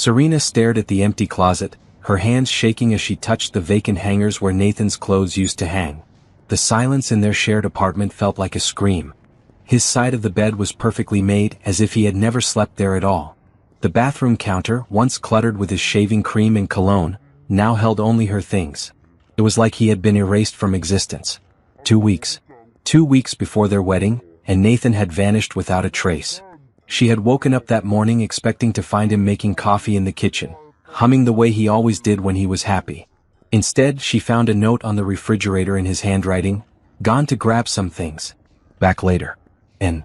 Serena stared at the empty closet, her hands shaking as she touched the vacant hangers where Nathan's clothes used to hang. The silence in their shared apartment felt like a scream. His side of the bed was perfectly made, as if he had never slept there at all. The bathroom counter, once cluttered with his shaving cream and cologne, now held only her things. It was like he had been erased from existence. 2 weeks. 2 weeks before their wedding, and Nathan had vanished without a trace. She had woken up that morning expecting to find him making coffee in the kitchen, humming the way he always did when he was happy. Instead, she found a note on the refrigerator in his handwriting, "Gone to grab some things. Back later." And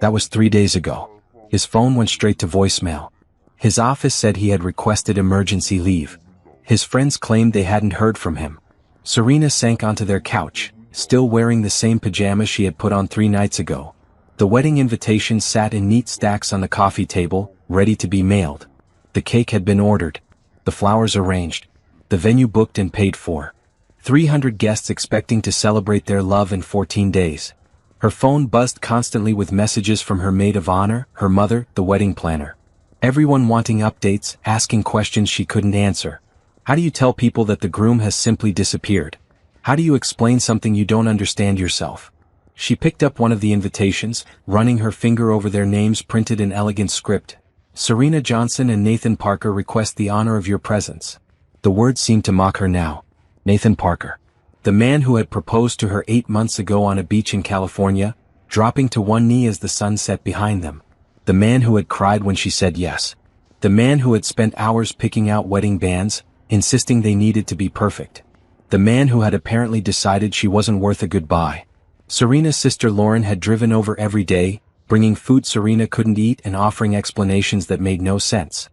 that was 3 days ago. His phone went straight to voicemail. His office said he had requested emergency leave. His friends claimed they hadn't heard from him. Serena sank onto their couch, still wearing the same pajamas she had put on 3 nights ago. The wedding invitations sat in neat stacks on the coffee table, ready to be mailed. The cake had been ordered, the flowers arranged, the venue booked and paid for. 300 guests expecting to celebrate their love in 14 days. Her phone buzzed constantly with messages from her maid of honor, her mother, the wedding planner. Everyone wanting updates, asking questions she couldn't answer. How do you tell people that the groom has simply disappeared? How do you explain something you don't understand yourself? She picked up one of the invitations, running her finger over their names printed in elegant script. "Serena Johnson and Nathan Parker request the honor of your presence." The words seemed to mock her now. Nathan Parker. The man who had proposed to her 8 months ago on a beach in California, dropping to one knee as the sun set behind them. The man who had cried when she said yes. The man who had spent hours picking out wedding bands, insisting they needed to be perfect. The man who had apparently decided she wasn't worth a goodbye. Serena's sister Lauren had driven over every day, bringing food Serena couldn't eat and offering explanations that made no sense.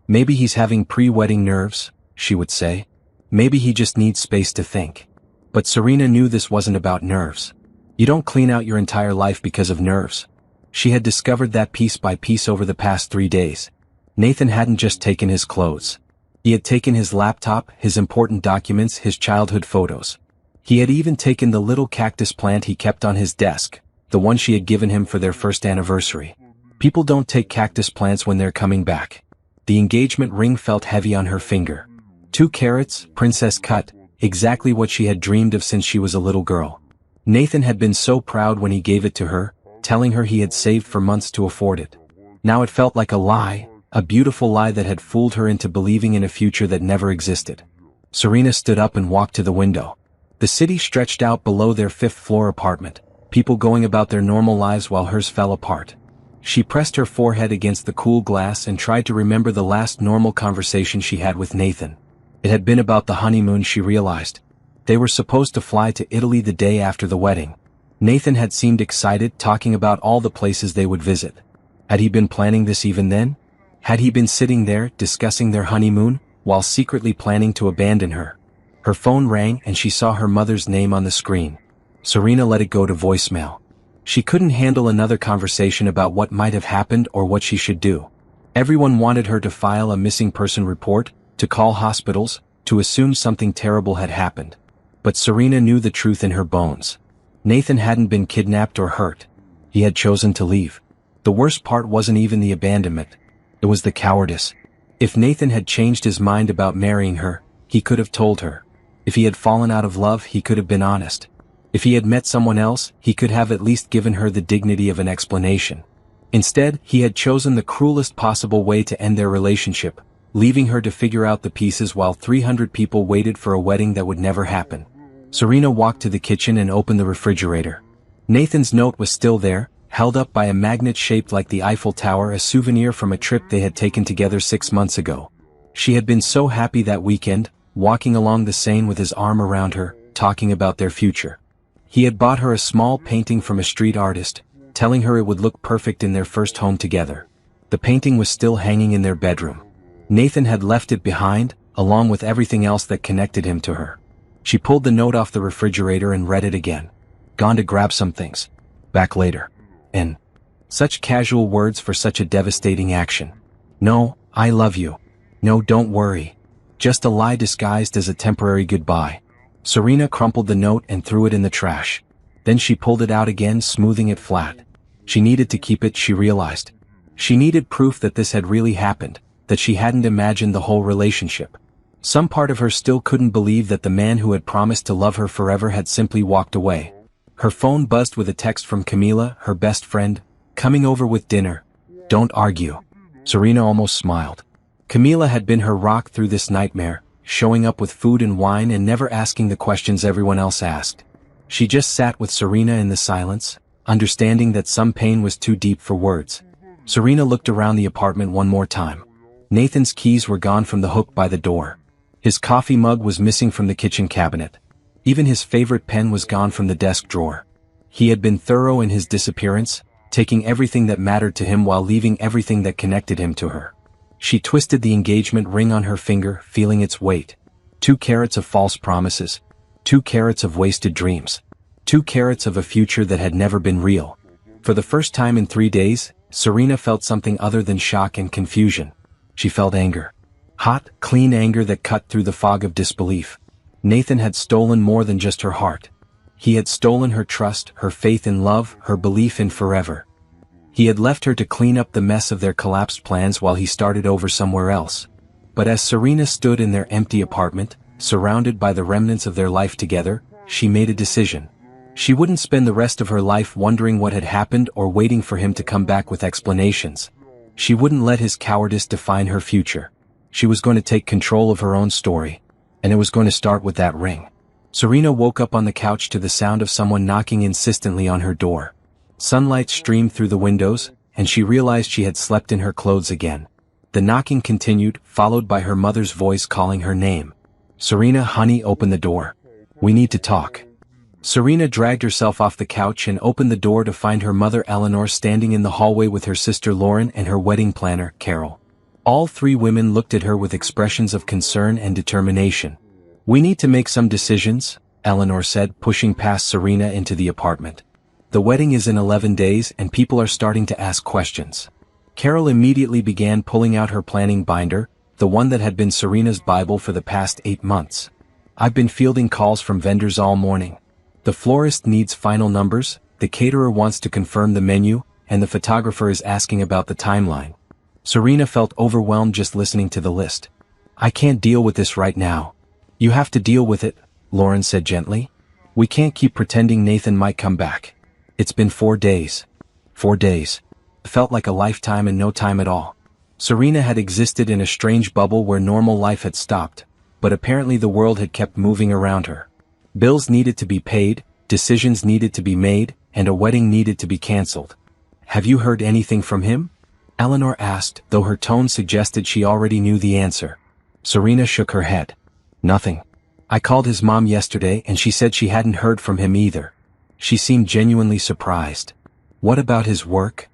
"Maybe he's having pre-wedding nerves," she would say. "Maybe he just needs space to think." But Serena knew this wasn't about nerves. You don't clean out your entire life because of nerves. She had discovered that piece by piece over the past 3 days. Nathan hadn't just taken his clothes. He had taken his laptop, his important documents, his childhood photos. He had even taken the little cactus plant he kept on his desk, the one she had given him for their first anniversary. People don't take cactus plants when they're coming back. The engagement ring felt heavy on her finger. 2 carats, princess cut, exactly what she had dreamed of since she was a little girl. Nathan had been so proud when he gave it to her, telling her he had saved for months to afford it. Now it felt like a lie, a beautiful lie that had fooled her into believing in a future that never existed. Serena stood up and walked to the window. The city stretched out below their 5th-floor apartment, people going about their normal lives while hers fell apart. She pressed her forehead against the cool glass and tried to remember the last normal conversation she had with Nathan. It had been about the honeymoon, she realized. They were supposed to fly to Italy the day after the wedding. Nathan had seemed excited, talking about all the places they would visit. Had he been planning this even then? Had he been sitting there, discussing their honeymoon, while secretly planning to abandon her? Her phone rang and she saw her mother's name on the screen. Serena let it go to voicemail. She couldn't handle another conversation about what might have happened or what she should do. Everyone wanted her to file a missing person report, to call hospitals, to assume something terrible had happened. But Serena knew the truth in her bones. Nathan hadn't been kidnapped or hurt. He had chosen to leave. The worst part wasn't even the abandonment. It was the cowardice. If Nathan had changed his mind about marrying her, he could have told her. If he had fallen out of love, he could have been honest. If he had met someone else, he could have at least given her the dignity of an explanation. Instead, he had chosen the cruelest possible way to end their relationship, leaving her to figure out the pieces while 300 people waited for a wedding that would never happen. Serena walked to the kitchen and opened the refrigerator. Nathan's note was still there, held up by a magnet shaped like the Eiffel Tower, a souvenir from a trip they had taken together 6 months ago. She had been so happy that weekend, walking along the Seine with his arm around her, talking about their future. He had bought her a small painting from a street artist, telling her it would look perfect in their first home together. The painting was still hanging in their bedroom. Nathan had left it behind, along with everything else that connected him to her. She pulled the note off the refrigerator and read it again. "Gone to grab some things. Back later." And such casual words for such a devastating action. "No, I love you. No, don't worry. Just a lie disguised as a temporary goodbye." Serena crumpled the note and threw it in the trash. Then she pulled it out again, smoothing it flat. She needed to keep it, she realized. She needed proof that this had really happened, that she hadn't imagined the whole relationship. Some part of her still couldn't believe that the man who had promised to love her forever had simply walked away. Her phone buzzed with a text from Camila, her best friend, "Coming over with dinner. Don't argue." Serena almost smiled. Camila had been her rock through this nightmare, showing up with food and wine and never asking the questions everyone else asked. She just sat with Serena in the silence, understanding that some pain was too deep for words. Serena looked around the apartment one more time. Nathan's keys were gone from the hook by the door. His coffee mug was missing from the kitchen cabinet. Even his favorite pen was gone from the desk drawer. He had been thorough in his disappearance, taking everything that mattered to him while leaving everything that connected him to her. She twisted the engagement ring on her finger, feeling its weight. 2 carats of false promises. 2 carats of wasted dreams. 2 carats of a future that had never been real. For the first time in 3 days, Serena felt something other than shock and confusion. She felt anger. Hot, clean anger that cut through the fog of disbelief. Nathan had stolen more than just her heart. He had stolen her trust, her faith in love, her belief in forever. He had left her to clean up the mess of their collapsed plans while he started over somewhere else. But as Serena stood in their empty apartment, surrounded by the remnants of their life together, she made a decision. She wouldn't spend the rest of her life wondering what had happened or waiting for him to come back with explanations. She wouldn't let his cowardice define her future. She was going to take control of her own story, and it was going to start with that ring. Serena woke up on the couch to the sound of someone knocking insistently on her door. Sunlight streamed through the windows, and she realized she had slept in her clothes again. The knocking continued, followed by her mother's voice calling her name. "Serena, honey, open the door. We need to talk." Serena dragged herself off the couch and opened the door to find her mother Eleanor standing in the hallway with her sister Lauren and her wedding planner, Carol. All 3 women looked at her with expressions of concern and determination. "We need to make some decisions," Eleanor said, pushing past Serena into the apartment. "The wedding is in 11 days and people are starting to ask questions." Carol immediately began pulling out her planning binder, the one that had been Serena's Bible for the past 8 months. "I've been fielding calls from vendors all morning. The florist needs final numbers, the caterer wants to confirm the menu, and the photographer is asking about the timeline." Serena felt overwhelmed just listening to the list. "I can't deal with this right now." "You have to deal with it," Lauren said gently. "We can't keep pretending Nathan might come back. It's been 4 days. 4 days. It felt like a lifetime and no time at all." Serena had existed in a strange bubble where normal life had stopped, but apparently the world had kept moving around her. Bills needed to be paid, decisions needed to be made, and a wedding needed to be cancelled. "Have you heard anything from him?" Eleanor asked, though her tone suggested she already knew the answer. Serena shook her head. "Nothing. I called his mom yesterday and she said she hadn't heard from him either." She seemed genuinely surprised. "What about his work?"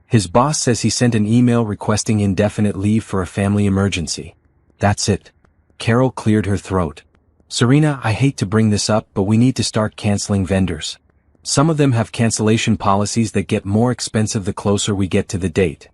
"His boss says he sent an email requesting indefinite leave for a family emergency. That's it." Carol cleared her throat. "Serena, I hate to bring this up, but we need to start canceling vendors. Some of them have cancellation policies that get more expensive the closer we get to the date."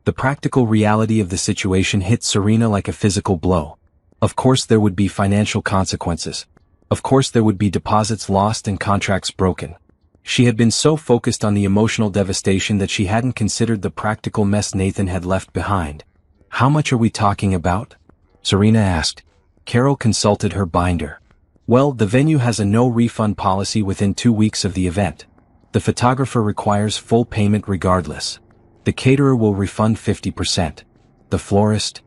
The practical reality of the situation hit Serena like a physical blow. Of course there would be financial consequences. Of course there would be deposits lost and contracts broken. She had been so focused on the emotional devastation that she hadn't considered the practical mess Nathan had left behind. "How much are we talking about?" Serena asked. Carol consulted her binder. "Well, the venue has a no-refund policy within 2 weeks of the event. The photographer requires full payment regardless. The caterer will refund 50%. The florist..."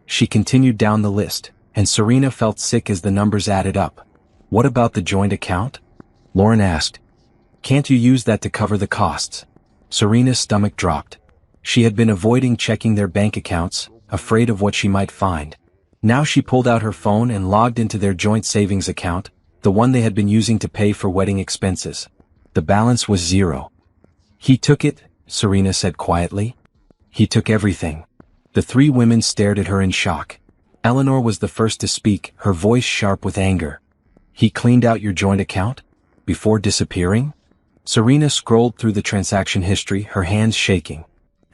She continued down the list, and Serena felt sick as the numbers added up. "What about the joint account?" Lauren asked. "Can't you use that to cover the costs?" Serena's stomach dropped. She had been avoiding checking their bank accounts, afraid of what she might find. Now she pulled out her phone and logged into their joint savings account, the one they had been using to pay for wedding expenses. The balance was 0. "He took it," Serena said quietly. "He took everything." The 3 women stared at her in shock. Eleanor was the first to speak, her voice sharp with anger. "He cleaned out your joint account? Before disappearing?" Serena scrolled through the transaction history, her hands shaking.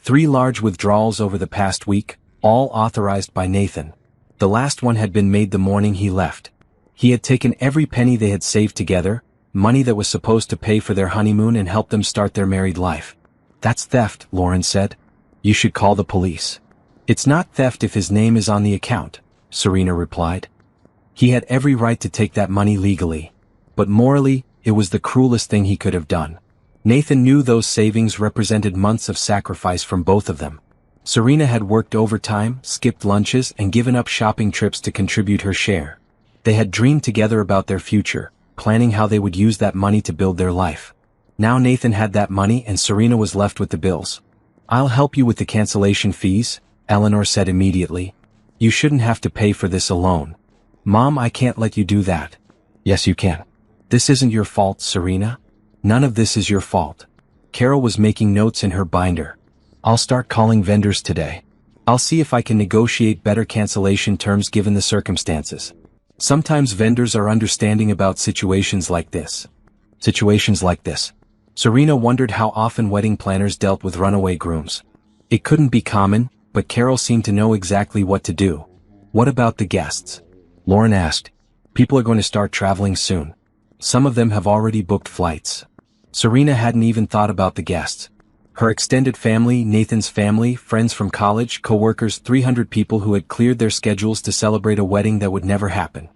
3 large withdrawals over the past week, all authorized by Nathan. The last one had been made the morning he left. He had taken every penny they had saved together, money that was supposed to pay for their honeymoon and help them start their married life. "That's theft," Lauren said. "You should call the police." It's not theft if his name is on the account, Serena replied. He had every right to take that money legally. But morally, it was the cruelest thing he could have done. Nathan knew those savings represented months of sacrifice from both of them. Serena had worked overtime, skipped lunches, and given up shopping trips to contribute her share. They had dreamed together about their future, planning how they would use that money to build their life. Now Nathan had that money and Serena was left with the bills. "I'll help you with the cancellation fees," Eleanor said immediately. "You shouldn't have to pay for this alone." "Mom, I can't let you do that." "Yes, you can. This isn't your fault, Serena. None of this is your fault." Carol was making notes in her binder. "I'll start calling vendors today. I'll see if I can negotiate better cancellation terms given the circumstances. Sometimes vendors are understanding about situations like this." Situations like this. Serena wondered how often wedding planners dealt with runaway grooms. It couldn't be common, but Carol seemed to know exactly what to do. "What about the guests?" Lauren asked. "People are going to start traveling soon. Some of them have already booked flights." Serena hadn't even thought about the guests. Her extended family, Nathan's family, friends from college, co-workers, 300 people who had cleared their schedules to celebrate a wedding that would never happen.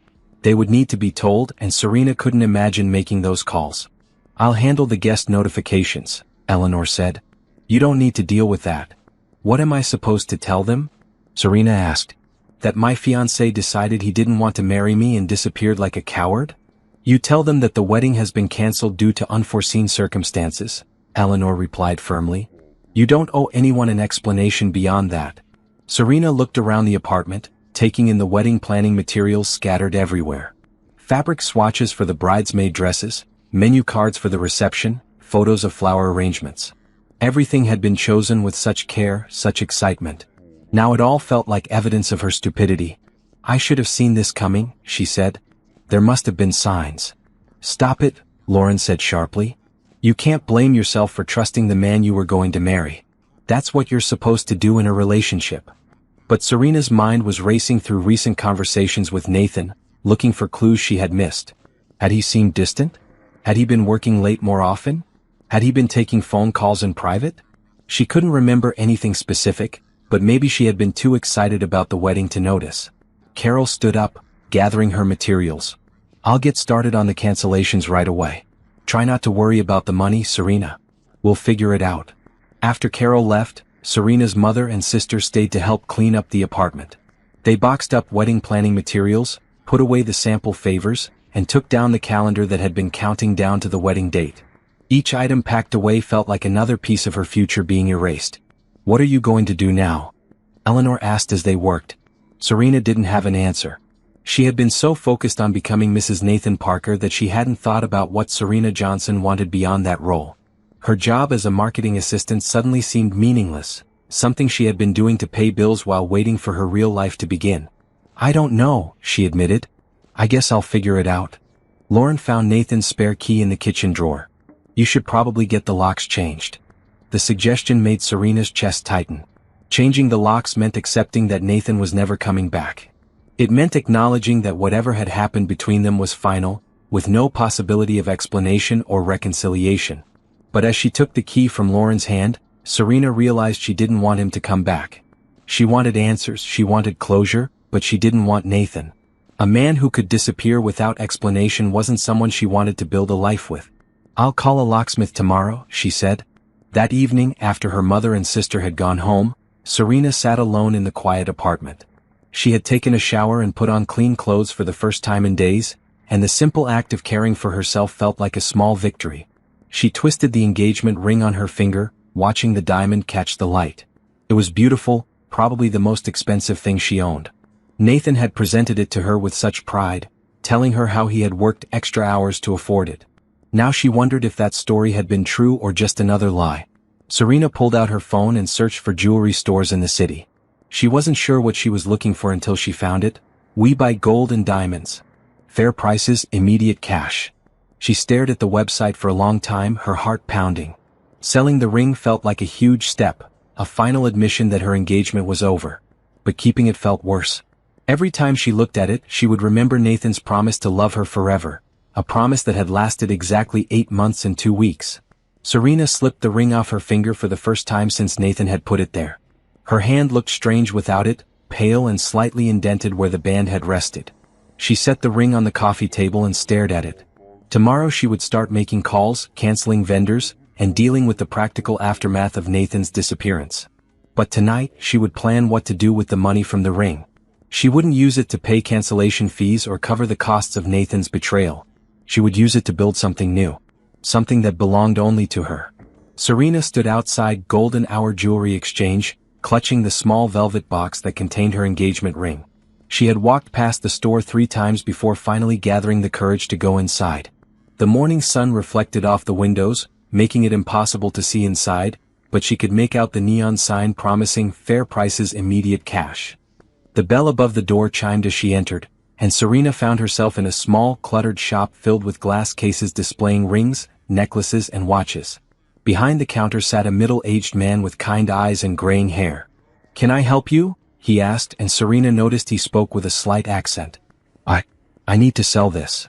They would need to be told, and Serena couldn't imagine making those calls. "I'll handle the guest notifications," Eleanor said. "You don't need to deal with that." "What am I supposed to tell them?" Serena asked. "That my fiancé decided he didn't want to marry me and disappeared like a coward?" "You tell them that the wedding has been cancelled due to unforeseen circumstances," Eleanor replied firmly. "You don't owe anyone an explanation beyond that." Serena looked around the apartment, taking in the wedding planning materials scattered everywhere. Fabric swatches for the bridesmaid dresses, menu cards for the reception, photos of flower arrangements. Everything had been chosen with such care, such excitement. Now it all felt like evidence of her stupidity. "I should have seen this coming," she said. "There must have been signs." "Stop it," Lauren said sharply. "You can't blame yourself for trusting the man you were going to marry. That's what you're supposed to do in a relationship." But Serena's mind was racing through recent conversations with Nathan, looking for clues she had missed. Had he seemed distant? Had he been working late more often? Had he been taking phone calls in private? She couldn't remember anything specific, but maybe she had been too excited about the wedding to notice. Carol stood up, gathering her materials. "I'll get started on the cancellations right away. Try not to worry about the money, Serena. We'll figure it out." After Carol left, Serena's mother and sister stayed to help clean up the apartment. They boxed up wedding planning materials, put away the sample favors, and took down the calendar that had been counting down to the wedding date. Each item packed away felt like another piece of her future being erased. "What are you going to do now?" Eleanor asked as they worked. Serena didn't have an answer. She had been so focused on becoming Mrs. Nathan Parker that she hadn't thought about what Serena Johnson wanted beyond that role. Her job as a marketing assistant suddenly seemed meaningless, something she had been doing to pay bills while waiting for her real life to begin. "I don't know," she admitted. "I guess I'll figure it out." Lauren found Nathan's spare key in the kitchen drawer. "You should probably get the locks changed." The suggestion made Serena's chest tighten. Changing the locks meant accepting that Nathan was never coming back. It meant acknowledging that whatever had happened between them was final, with no possibility of explanation or reconciliation. But as she took the key from Lauren's hand, Serena realized she didn't want him to come back. She wanted answers, she wanted closure, but she didn't want Nathan. A man who could disappear without explanation wasn't someone she wanted to build a life with. "I'll call a locksmith tomorrow," she said. That evening, after her mother and sister had gone home, Serena sat alone in the quiet apartment. She had taken a shower and put on clean clothes for the first time in days, and the simple act of caring for herself felt like a small victory. She twisted the engagement ring on her finger, watching the diamond catch the light. It was beautiful, probably the most expensive thing she owned. Nathan had presented it to her with such pride, telling her how he had worked extra hours to afford it. Now she wondered if that story had been true or just another lie. Serena pulled out her phone and searched for jewelry stores in the city. She wasn't sure what she was looking for until she found it. "We buy gold and diamonds. Fair prices, immediate cash." She stared at the website for a long time, her heart pounding. Selling the ring felt like a huge step, a final admission that her engagement was over. But keeping it felt worse. Every time she looked at it, she would remember Nathan's promise to love her forever, a promise that had lasted exactly 8 months and 2 weeks. Serena slipped the ring off her finger for the first time since Nathan had put it there. Her hand looked strange without it, pale and slightly indented where the band had rested. She set the ring on the coffee table and stared at it. Tomorrow she would start making calls, canceling vendors, and dealing with the practical aftermath of Nathan's disappearance. But tonight, she would plan what to do with the money from the ring. She wouldn't use it to pay cancellation fees or cover the costs of Nathan's betrayal. She would use it to build something new. Something that belonged only to her. Serena stood outside Golden Hour Jewelry Exchange, clutching the small velvet box that contained her engagement ring. She had walked past the store 3 times before finally gathering the courage to go inside. The morning sun reflected off the windows, making it impossible to see inside, but she could make out the neon sign promising fair prices, immediate cash. The bell above the door chimed as she entered, and Serena found herself in a small, cluttered shop filled with glass cases displaying rings, necklaces, and watches. Behind the counter sat a middle-aged man with kind eyes and graying hair. "Can I help you?" he asked, and Serena noticed he spoke with a slight accent. I need to sell this."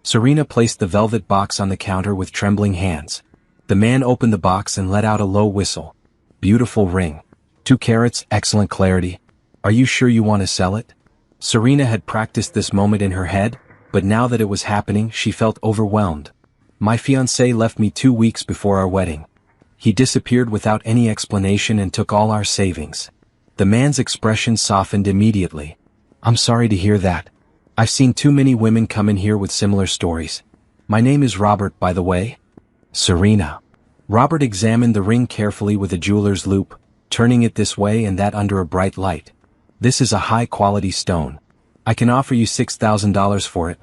Serena placed the velvet box on the counter with trembling hands. The man opened the box and let out a low whistle. "Beautiful ring. 2 carats, excellent clarity. Are you sure you want to sell it?" Serena had practiced this moment in her head, but now that it was happening, she felt overwhelmed. "My fiancé left me 2 weeks before our wedding. He disappeared without any explanation and took all our savings." The man's expression softened immediately. "I'm sorry to hear that. I've seen too many women come in here with similar stories. My name is Robert, by the way." "Serena." Robert examined the ring carefully with a jeweler's loupe, turning it this way and that under a bright light. "This is a high-quality stone. I can offer you $6,000 for it."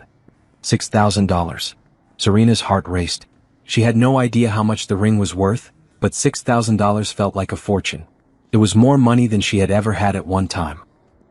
$6,000. Serena's heart raced. She had no idea how much the ring was worth, but $6,000 felt like a fortune. It was more money than she had ever had at one time.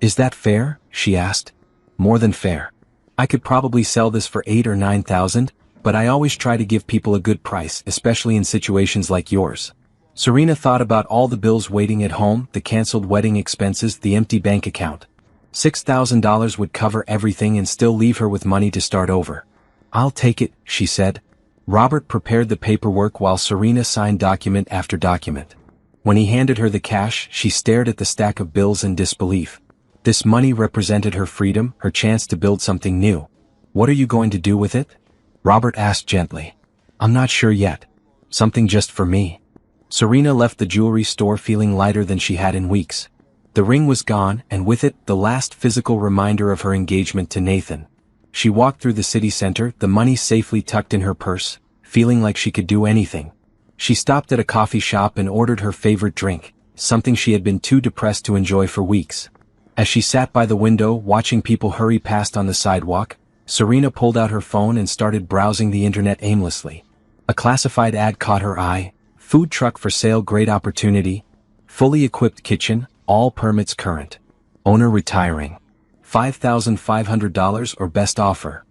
"Is that fair?" she asked. "More than fair. I could probably sell this for $8,000 or $9,000, but I always try to give people a good price, especially in situations like yours." Serena thought about all the bills waiting at home, the canceled wedding expenses, the empty bank account. $6,000 would cover everything and still leave her with money to start over. "I'll take it," she said. Robert prepared the paperwork while Serena signed document after document. When he handed her the cash, she stared at the stack of bills in disbelief. This money represented her freedom, her chance to build something new. "What are you going to do with it?" Robert asked gently. "I'm not sure yet. Something just for me." Serena left the jewelry store feeling lighter than she had in weeks. The ring was gone, and with it, the last physical reminder of her engagement to Nathan. She walked through the city center, the money safely tucked in her purse, feeling like she could do anything. She stopped at a coffee shop and ordered her favorite drink, something she had been too depressed to enjoy for weeks. As she sat by the window, watching people hurry past on the sidewalk, Serena pulled out her phone and started browsing the internet aimlessly. A classified ad caught her eye. "Food truck for sale, great opportunity. Fully equipped kitchen, all permits current. Owner retiring. $5,500 or best offer."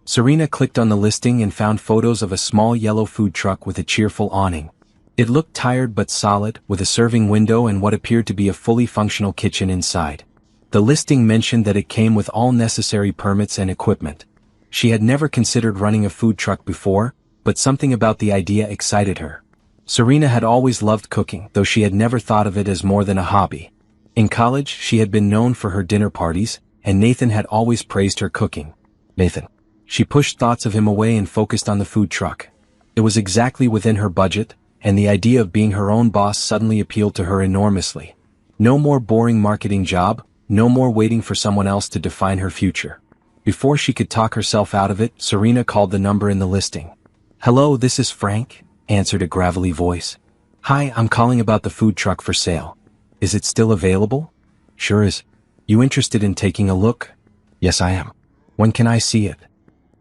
Serena clicked on the listing and found photos of a small yellow food truck with a cheerful awning. It looked tired but solid, with a serving window and what appeared to be a fully functional kitchen inside. The listing mentioned that it came with all necessary permits and equipment. She had never considered running a food truck before, but something about the idea excited her. Serena had always loved cooking, though she had never thought of it as more than a hobby. In college, she had been known for her dinner parties, and Nathan had always praised her cooking. Nathan. She pushed thoughts of him away and focused on the food truck. It was exactly within her budget, and the idea of being her own boss suddenly appealed to her enormously. No more boring marketing job, no more waiting for someone else to define her future. Before she could talk herself out of it, Serena called the number in the listing. "Hello, this is Frank," answered a gravelly voice. "Hi, I'm calling about the food truck for sale. Is it still available?" "Sure is. You interested in taking a look?" "Yes, I am. When can I see it?"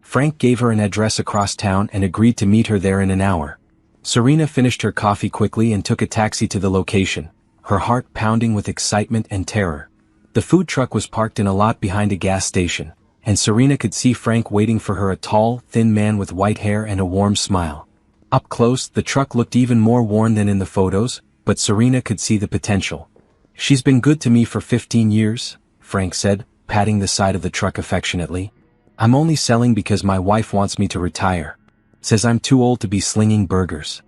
Frank gave her an address across town and agreed to meet her there in an hour. Serena finished her coffee quickly and took a taxi to the location, her heart pounding with excitement and terror. The food truck was parked in a lot behind a gas station, and Serena could see Frank waiting for her, a tall, thin man with white hair and a warm smile. Up close, the truck looked even more worn than in the photos, but Serena could see the potential. "She's been good to me for 15 years, Frank said, patting the side of the truck affectionately. "I'm only selling because my wife wants me to retire. Says I'm too old to be slinging burgers."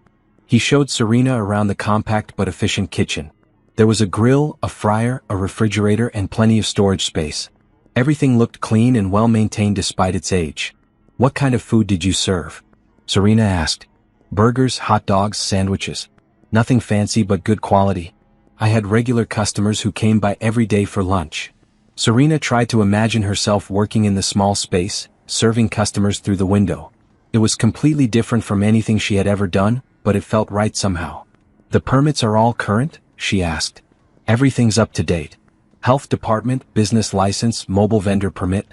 He showed Serena around the compact but efficient kitchen. There was a grill, a fryer, a refrigerator, and plenty of storage space. Everything looked clean and well-maintained despite its age. "What kind of food did you serve?" Serena asked. "Burgers, hot dogs, sandwiches. Nothing fancy but good quality. I had regular customers who came by every day for lunch." Serena tried to imagine herself working in the small space, serving customers through the window. It was completely different from anything she had ever done, but it felt right somehow. "The permits are all current?" she asked. "Everything's up to date. Health department, business license, mobile vendor permit.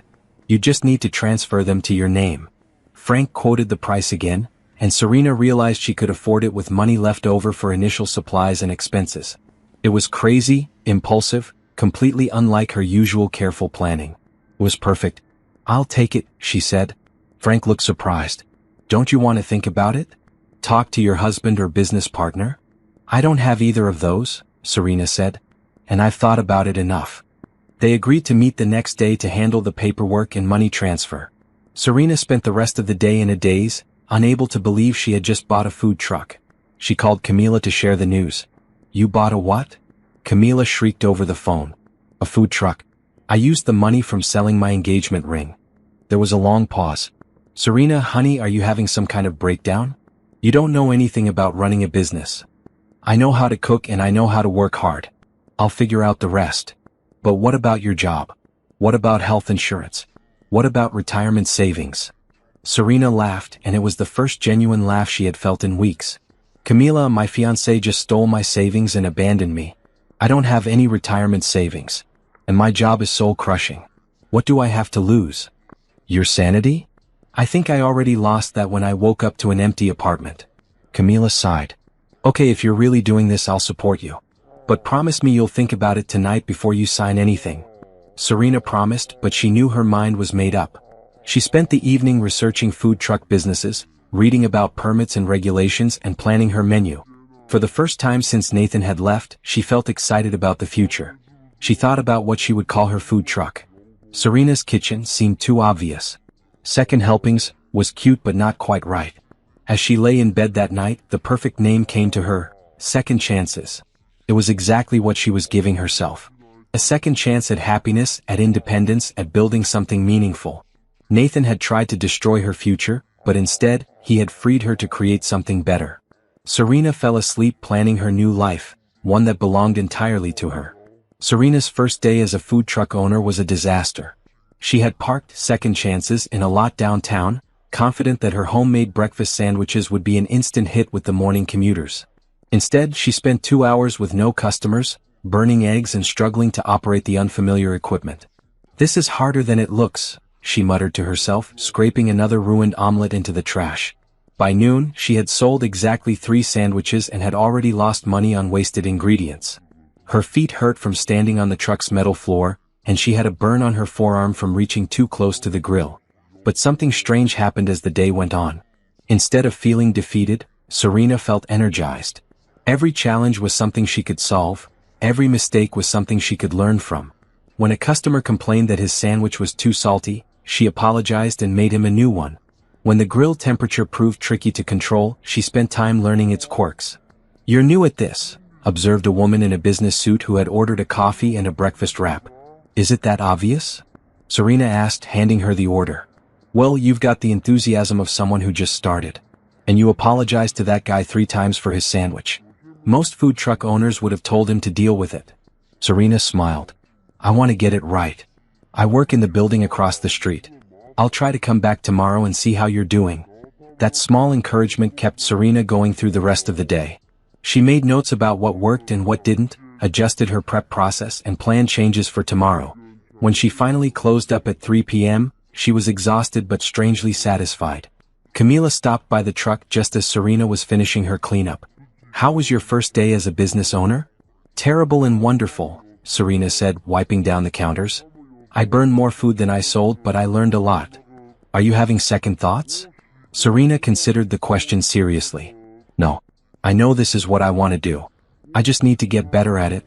You just need to transfer them to your name." Frank quoted the price again, and Serena realized she could afford it with money left over for initial supplies and expenses. It was crazy, impulsive, completely unlike her usual careful planning. It was perfect. "I'll take it," she said. Frank looked surprised. "Don't you want to think about it? Talk to your husband or business partner?" "I don't have either of those," Serena said. "And I've thought about it enough." They agreed to meet the next day to handle the paperwork and money transfer. Serena spent the rest of the day in a daze, unable to believe she had just bought a food truck. She called Camila to share the news. "You bought a what?" Camila shrieked over the phone. "A food truck. I used the money from selling my engagement ring." There was a long pause. "Serena, honey, are you having some kind of breakdown? You don't know anything about running a business." "I know how to cook and I know how to work hard. I'll figure out the rest." "But what about your job? What about health insurance? What about retirement savings?" Serena laughed, and it was the first genuine laugh she had felt in weeks. "Camila, my fiancé just stole my savings and abandoned me. I don't have any retirement savings. And my job is soul-crushing. What do I have to lose?" "Your sanity? I think I already lost that when I woke up to an empty apartment." Camila sighed. "Okay, if you're really doing this, I'll support you. But promise me you'll think about it tonight before you sign anything." Serena promised, but she knew her mind was made up. She spent the evening researching food truck businesses, reading about permits and regulations, and planning her menu. For the first time since Nathan had left, she felt excited about the future. She thought about what she would call her food truck. Serena's kitchen seemed too obvious. Second Helpings was cute but not quite right. As she lay in bed that night, the perfect name came to her: Second Chances. It was exactly what she was giving herself. A second chance at happiness, at independence, at building something meaningful. Nathan had tried to destroy her future, but instead, he had freed her to create something better. Serena fell asleep planning her new life, one that belonged entirely to her. Serena's first day as a food truck owner was a disaster. She had parked Second Chances in a lot downtown, confident that her homemade breakfast sandwiches would be an instant hit with the morning commuters. Instead, she spent 2 hours with no customers, burning eggs and struggling to operate the unfamiliar equipment. "This is harder than it looks," she muttered to herself, scraping another ruined omelet into the trash. By noon, she had sold exactly 3 sandwiches and had already lost money on wasted ingredients. Her feet hurt from standing on the truck's metal floor, and she had a burn on her forearm from reaching too close to the grill. But something strange happened as the day went on. Instead of feeling defeated, Serena felt energized. Every challenge was something she could solve, every mistake was something she could learn from. When a customer complained that his sandwich was too salty, she apologized and made him a new one. When the grill temperature proved tricky to control, she spent time learning its quirks. "You're new at this," observed a woman in a business suit who had ordered a coffee and a breakfast wrap. "Is it that obvious?" Serena asked, handing her the order. "Well, you've got the enthusiasm of someone who just started. And you apologized to that guy 3 times for his sandwich. Most food truck owners would have told him to deal with it." Serena smiled. "I want to get it right. I work in the building across the street. I'll try to come back tomorrow and see how you're doing." That small encouragement kept Serena going through the rest of the day. She made notes about what worked and what didn't, adjusted her prep process and planned changes for tomorrow. When she finally closed up at 3 p.m., she was exhausted but strangely satisfied. Camila stopped by the truck just as Serena was finishing her cleanup. "How was your first day as a business owner?" "Terrible and wonderful," Serena said, wiping down the counters. "I burned more food than I sold, but I learned a lot." "Are you having second thoughts?" Serena considered the question seriously. "No. I know this is what I want to do. I just need to get better at it."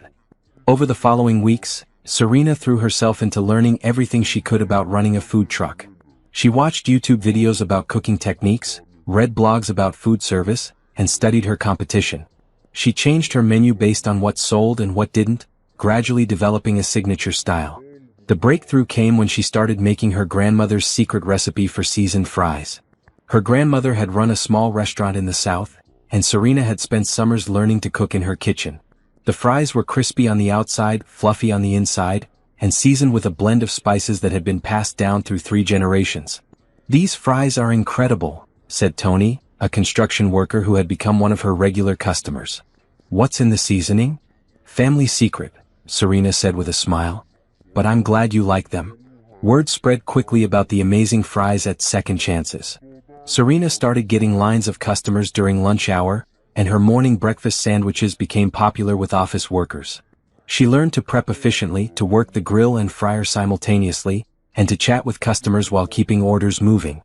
Over the following weeks, Serena threw herself into learning everything she could about running a food truck. She watched YouTube videos about cooking techniques, read blogs about food service, and studied her competition. She changed her menu based on what sold and what didn't, gradually developing a signature style. The breakthrough came when she started making her grandmother's secret recipe for seasoned fries. Her grandmother had run a small restaurant in the South, and Serena had spent summers learning to cook in her kitchen. The fries were crispy on the outside, fluffy on the inside, and seasoned with a blend of spices that had been passed down through 3 generations. "These fries are incredible," said Tony, a construction worker who had become one of her regular customers. "What's in the seasoning?" "Family secret," Serena said with a smile. "But I'm glad you like them." Word spread quickly about the amazing fries at Second Chances. Serena started getting lines of customers during lunch hour, and her morning breakfast sandwiches became popular with office workers. She learned to prep efficiently, to work the grill and fryer simultaneously, and to chat with customers while keeping orders moving.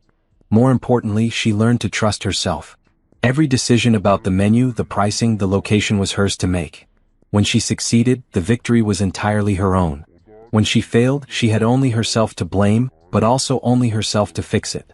More importantly, she learned to trust herself. Every decision about the menu, the pricing, the location was hers to make. When she succeeded, the victory was entirely her own. When she failed, she had only herself to blame, but also only herself to fix it.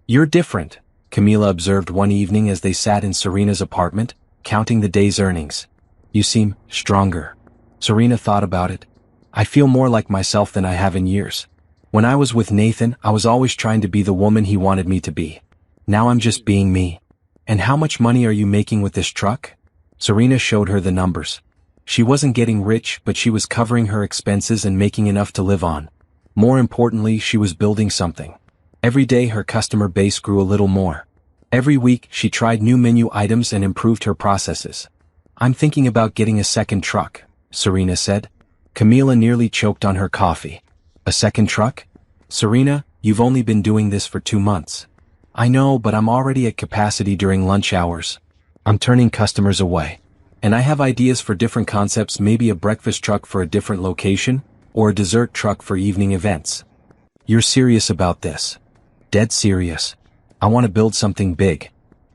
"You're different," Camila observed one evening as they sat in Serena's apartment, counting the day's earnings. "You seem stronger." Serena thought about it. "I feel more like myself than I have in years. When I was with Nathan, I was always trying to be the woman he wanted me to be. Now I'm just being me." "And how much money are you making with this truck?" Serena showed her the numbers. She wasn't getting rich, but she was covering her expenses and making enough to live on. More importantly, she was building something. Every day her customer base grew a little more. Every week, she tried new menu items and improved her processes. "I'm thinking about getting a second truck," Serena said. Camila nearly choked on her coffee. "A second truck? Serena, you've only been doing this for 2 months." "I know, but I'm already at capacity during lunch hours. I'm turning customers away. And I have ideas for different concepts, maybe a breakfast truck for a different location, or a dessert truck for evening events." "You're serious about this?" "Dead serious. I want to build something big."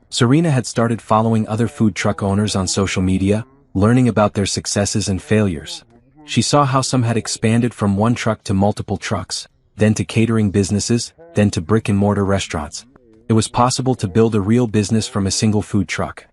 Serena had started following other food truck owners on social media, learning about their successes and failures. She saw how some had expanded from one truck to multiple trucks, then to catering businesses, then to brick-and-mortar restaurants. It was possible to build a real business from a single food truck.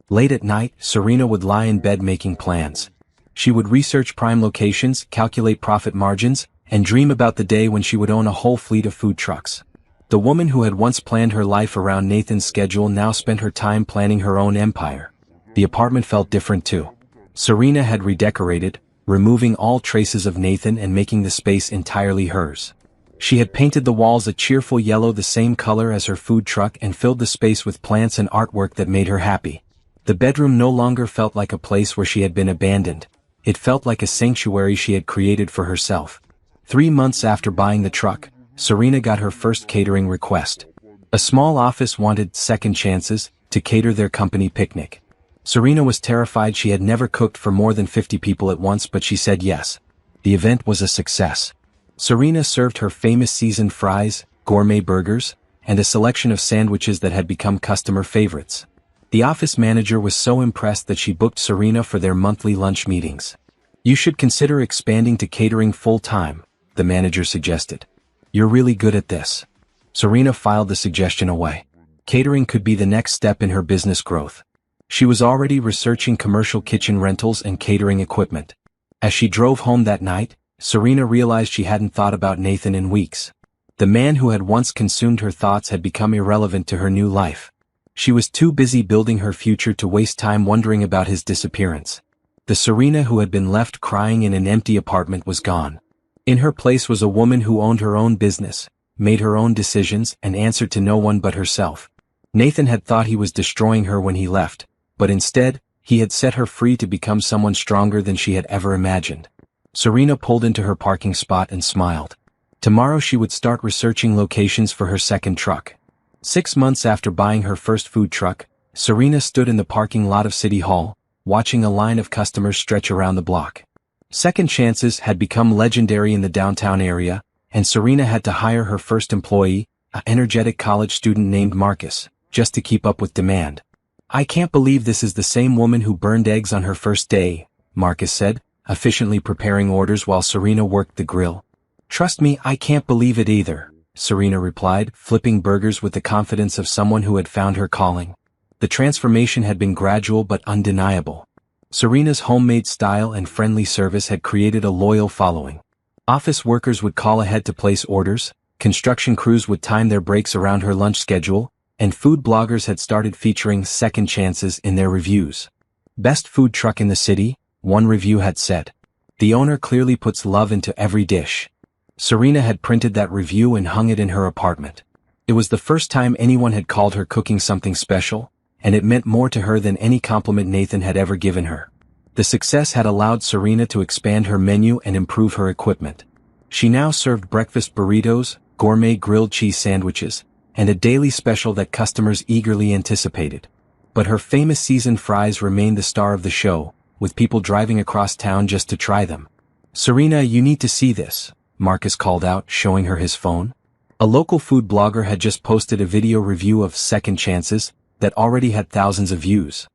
Late at night, Serena would lie in bed making plans. She would research prime locations, calculate profit margins, and dream about the day when she would own a whole fleet of food trucks. The woman who had once planned her life around Nathan's schedule now spent her time planning her own empire. The apartment felt different too. Serena had redecorated, removing all traces of Nathan and making the space entirely hers. She had painted the walls a cheerful yellow, the same color as her food truck, and filled the space with plants and artwork that made her happy. The bedroom no longer felt like a place where she had been abandoned. It felt like a sanctuary she had created for herself. 3 months after buying the truck, Serena got her first catering request. A small office wanted Second Chances to cater their company picnic. Serena was terrified. She had never cooked for more than 50 people at once, but she said yes. The event was a success. Serena served her famous seasoned fries, gourmet burgers, and a selection of sandwiches that had become customer favorites. The office manager was so impressed that she booked Serena for their monthly lunch meetings. "You should consider expanding to catering full-time," the manager suggested. "You're really good at this." Serena filed the suggestion away. Catering could be the next step in her business growth. She was already researching commercial kitchen rentals and catering equipment. As she drove home that night, Serena realized she hadn't thought about Nathan in weeks. The man who had once consumed her thoughts had become irrelevant to her new life. She was too busy building her future to waste time wondering about his disappearance. The Serena who had been left crying in an empty apartment was gone. In her place was a woman who owned her own business, made her own decisions, and answered to no one but herself. Nathan had thought he was destroying her when he left, but instead, he had set her free to become someone stronger than she had ever imagined. Serena pulled into her parking spot and smiled. Tomorrow she would start researching locations for her second truck. 6 months after buying her first food truck, Serena stood in the parking lot of City Hall, watching a line of customers stretch around the block. Second Chances had become legendary in the downtown area, and Serena had to hire her first employee, an energetic college student named Marcus, just to keep up with demand. "I can't believe this is the same woman who burned eggs on her first day," Marcus said, efficiently preparing orders while Serena worked the grill. "Trust me, I can't believe it either," Serena replied, flipping burgers with the confidence of someone who had found her calling. The transformation had been gradual but undeniable. Serena's homemade style and friendly service had created a loyal following. Office workers would call ahead to place orders, construction crews would time their breaks around her lunch schedule, and food bloggers had started featuring second chances in their reviews. Best food truck in the city, one review had said. The owner clearly puts love into every dish. Serena had printed that review and hung it in her apartment. It was the first time anyone had called her cooking something special, and it meant more to her than any compliment Nathan had ever given her. The success had allowed Serena to expand her menu and improve her equipment. She now served breakfast burritos, gourmet grilled cheese sandwiches, and a daily special that customers eagerly anticipated. But her famous seasoned fries remained the star of the show, with people driving across town just to try them. "Serena, you need to see this," Marcus called out, showing her his phone. A local food blogger had just posted a video review of Second Chances that already had thousands of views.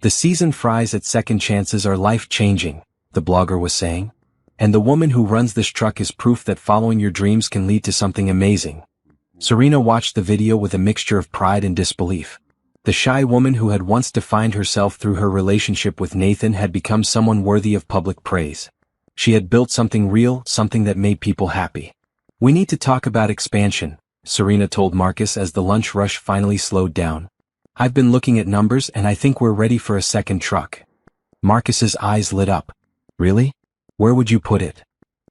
"The seasoned fries at Second Chances are life-changing," the blogger was saying. "And the woman who runs this truck is proof that following your dreams can lead to something amazing." Serena watched the video with a mixture of pride and disbelief. The shy woman who had once defined herself through her relationship with Nathan had become someone worthy of public praise. She had built something real, something that made people happy. "We need to talk about expansion," Serena told Marcus as the lunch rush finally slowed down. "I've been looking at numbers and I think we're ready for a second truck." Marcus's eyes lit up. "Really? Where would you put it?"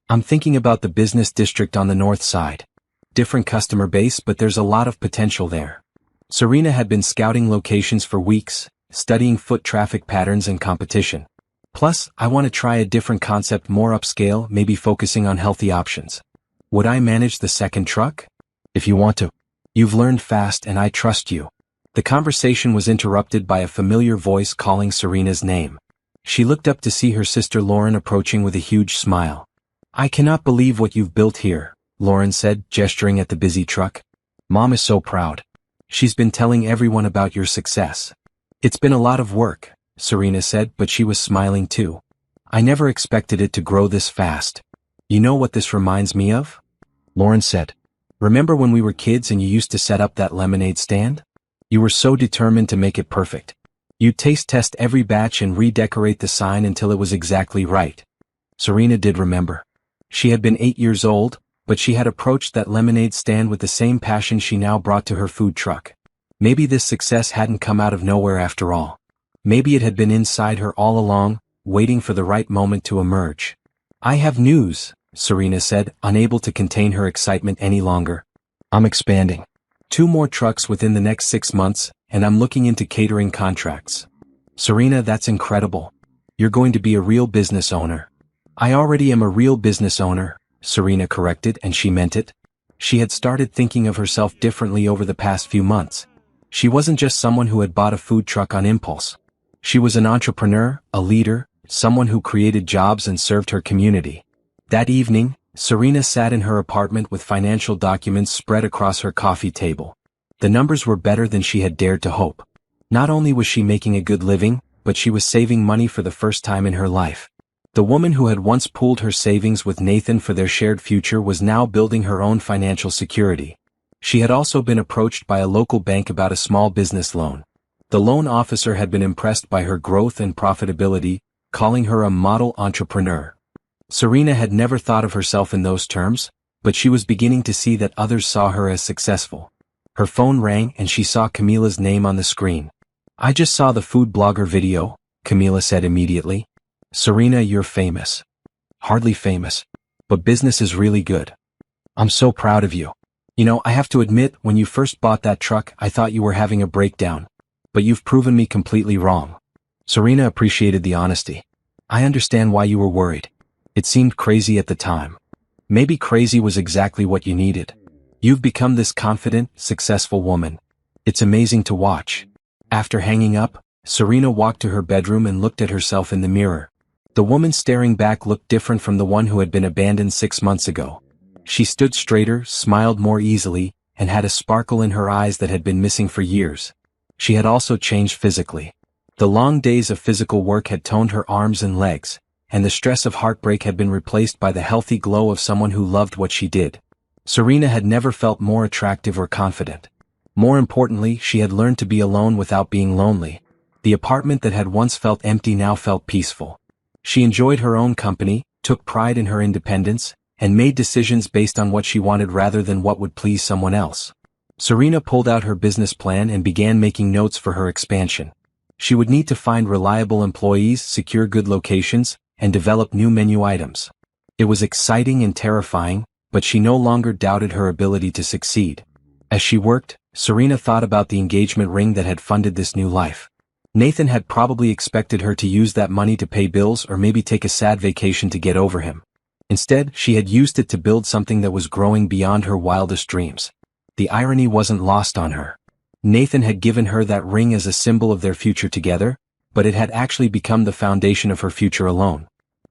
"I'm thinking about the business district on the north side. Different customer base, but there's a lot of potential there." Serena had been scouting locations for weeks, studying foot traffic patterns and competition. "Plus, I want to try a different concept, more upscale, maybe focusing on healthy options." "Would I manage the second truck?" "If you want to. You've learned fast and I trust you." The conversation was interrupted by a familiar voice calling Serena's name. She looked up to see her sister Lauren approaching with a huge smile. "I cannot believe what you've built here," Lauren said, gesturing at the busy truck. "Mom is so proud. She's been telling everyone about your success." "It's been a lot of work," Serena said, but she was smiling too. "I never expected it to grow this fast." "You know what this reminds me of?" Lauren said. "Remember when we were kids and you used to set up that lemonade stand? You were so determined to make it perfect. You'd taste test every batch and redecorate the sign until it was exactly right." Serena did remember. She had been 8 years old, but she had approached that lemonade stand with the same passion she now brought to her food truck. Maybe this success hadn't come out of nowhere after all. Maybe it had been inside her all along, waiting for the right moment to emerge. "I have news," Serena said, unable to contain her excitement any longer. "I'm expanding. 2 more trucks within the next 6 months, and I'm looking into catering contracts." "Serena, that's incredible. You're going to be a real business owner." "I already am a real business owner," Serena corrected, and she meant it. She had started thinking of herself differently over the past few months. She wasn't just someone who had bought a food truck on impulse. She was an entrepreneur, a leader, someone who created jobs and served her community. That evening, Serena sat in her apartment with financial documents spread across her coffee table. The numbers were better than she had dared to hope. Not only was she making a good living, but she was saving money for the first time in her life. The woman who had once pooled her savings with Nathan for their shared future was now building her own financial security. She had also been approached by a local bank about a small business loan. The loan officer had been impressed by her growth and profitability, calling her a model entrepreneur. Serena had never thought of herself in those terms, but she was beginning to see that others saw her as successful. Her phone rang and she saw Camila's name on the screen. "I just saw the food blogger video," Camila said immediately. "Serena, you're famous." "Hardly famous. But business is really good. I'm so proud of you. You know, I have to admit, when you first bought that truck, I thought you were having a breakdown. But you've proven me completely wrong." Serena appreciated the honesty. "I understand why you were worried. It seemed crazy at the time. Maybe crazy was exactly what you needed. You've become this confident, successful woman. It's amazing to watch." After hanging up, Serena walked to her bedroom and looked at herself in the mirror. The woman staring back looked different from the one who had been abandoned 6 months ago. She stood straighter, smiled more easily, and had a sparkle in her eyes that had been missing for years. She had also changed physically. The long days of physical work had toned her arms and legs, and the stress of heartbreak had been replaced by the healthy glow of someone who loved what she did. Serena had never felt more attractive or confident. More importantly, she had learned to be alone without being lonely. The apartment that had once felt empty now felt peaceful. She enjoyed her own company, took pride in her independence, and made decisions based on what she wanted rather than what would please someone else. Serena pulled out her business plan and began making notes for her expansion. She would need to find reliable employees, secure good locations, and develop new menu items. It was exciting and terrifying, but she no longer doubted her ability to succeed. As she worked, Serena thought about the engagement ring that had funded this new life. Nathan had probably expected her to use that money to pay bills or maybe take a sad vacation to get over him. Instead, she had used it to build something that was growing beyond her wildest dreams. The irony wasn't lost on her. Nathan had given her that ring as a symbol of their future together, but it had actually become the foundation of her future alone.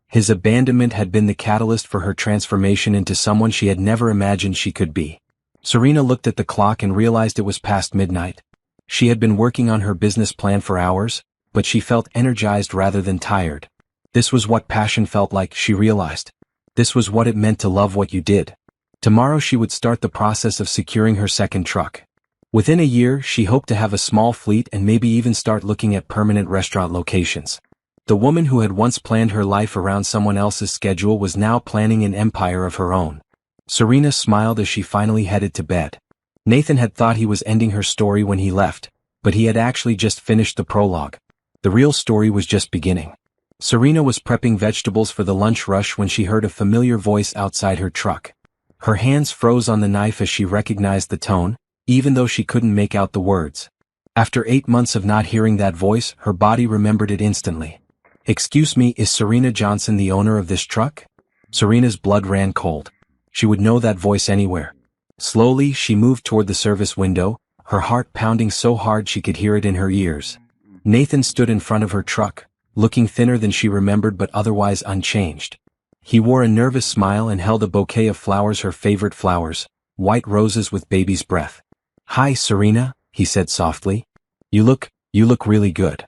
His abandonment had been the catalyst for her transformation into someone she had never imagined she could be. Serena looked at the clock and realized it was past midnight. She had been working on her business plan for hours, but she felt energized rather than tired. This was what passion felt like, she realized. This was what it meant to love what you did. Tomorrow she would start the process of securing her second truck. Within a year, she hoped to have a small fleet and maybe even start looking at permanent restaurant locations. The woman who had once planned her life around someone else's schedule was now planning an empire of her own. Serena smiled as she finally headed to bed. Nathan had thought he was ending her story when he left, but he had actually just finished the prologue. The real story was just beginning. Serena was prepping vegetables for the lunch rush when she heard a familiar voice outside her truck. Her hands froze on the knife as she recognized the tone, even though she couldn't make out the words. After 8 months of not hearing that voice, her body remembered it instantly. "Excuse me, is Serena Johnson the owner of this truck?" Serena's blood ran cold. She would know that voice anywhere. Slowly, she moved toward the service window, her heart pounding so hard she could hear it in her ears. Nathan stood in front of her truck, looking thinner than she remembered but otherwise unchanged. He wore a nervous smile and held a bouquet of flowers, her favorite flowers, white roses with baby's breath. "Hi, Serena," he said softly. You look really good."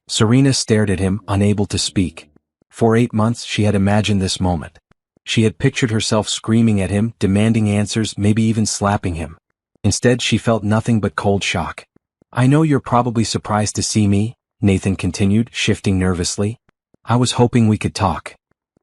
Serena stared at him, unable to speak. For 8 months she had imagined this moment. She had pictured herself screaming at him, demanding answers, maybe even slapping him. Instead, she felt nothing but cold shock. "I know you're probably surprised to see me," Nathan continued, shifting nervously. "I was hoping we could talk."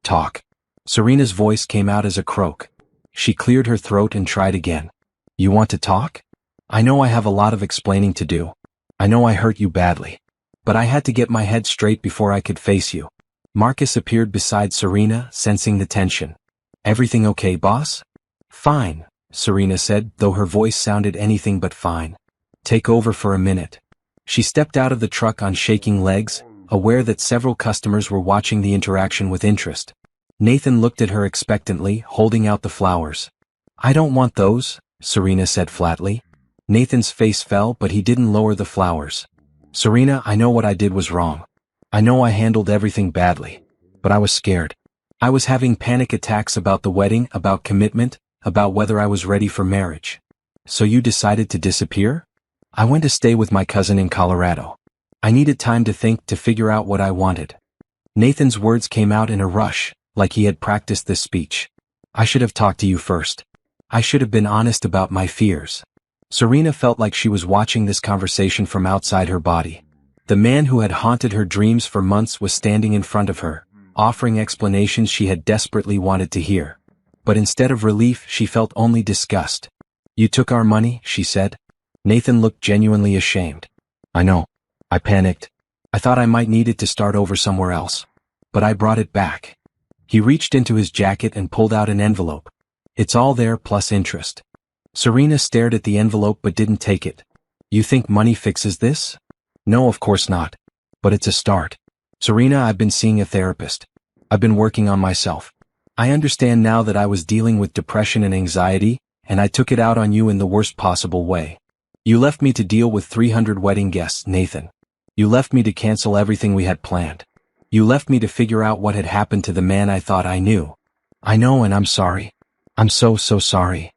"Talk?" Serena's voice came out as a croak. She cleared her throat and tried again. "You want to talk? I know I have a lot of explaining to do. I know I hurt you badly. But I had to get my head straight before I could face you." Marcus appeared beside Serena, sensing the tension. "Everything okay, boss?" "Fine," Serena said, though her voice sounded anything but fine. "Take over for a minute." She stepped out of the truck on shaking legs, aware that several customers were watching the interaction with interest. Nathan looked at her expectantly, holding out the flowers. "I don't want those," Serena said flatly. Nathan's face fell, but he didn't lower the flowers. "Serena, I know what I did was wrong. I know I handled everything badly. But I was scared. I was having panic attacks about the wedding, about commitment, about whether I was ready for marriage." "So you decided to disappear?" "I went to stay with my cousin in Colorado. I needed time to think, to figure out what I wanted." Nathan's words came out in a rush, like he had practiced this speech. "I should have talked to you first. I should have been honest about my fears." Serena felt like she was watching this conversation from outside her body. The man who had haunted her dreams for months was standing in front of her, offering explanations she had desperately wanted to hear. But instead of relief, she felt only disgust. "You took our money," she said. Nathan looked genuinely ashamed. "I know. I panicked. I thought I might need it to start over somewhere else. But I brought it back." He reached into his jacket and pulled out an envelope. "It's all there plus interest." Serena stared at the envelope but didn't take it. "You think money fixes this?" "No, of course not. But it's a start. Serena, I've been seeing a therapist. I've been working on myself. I understand now that I was dealing with depression and anxiety, and I took it out on you in the worst possible way. You left me to deal with 300 wedding guests, Nathan. You left me to cancel everything we had planned. You left me to figure out what had happened to the man I thought I knew. I know, and I'm sorry. I'm so sorry."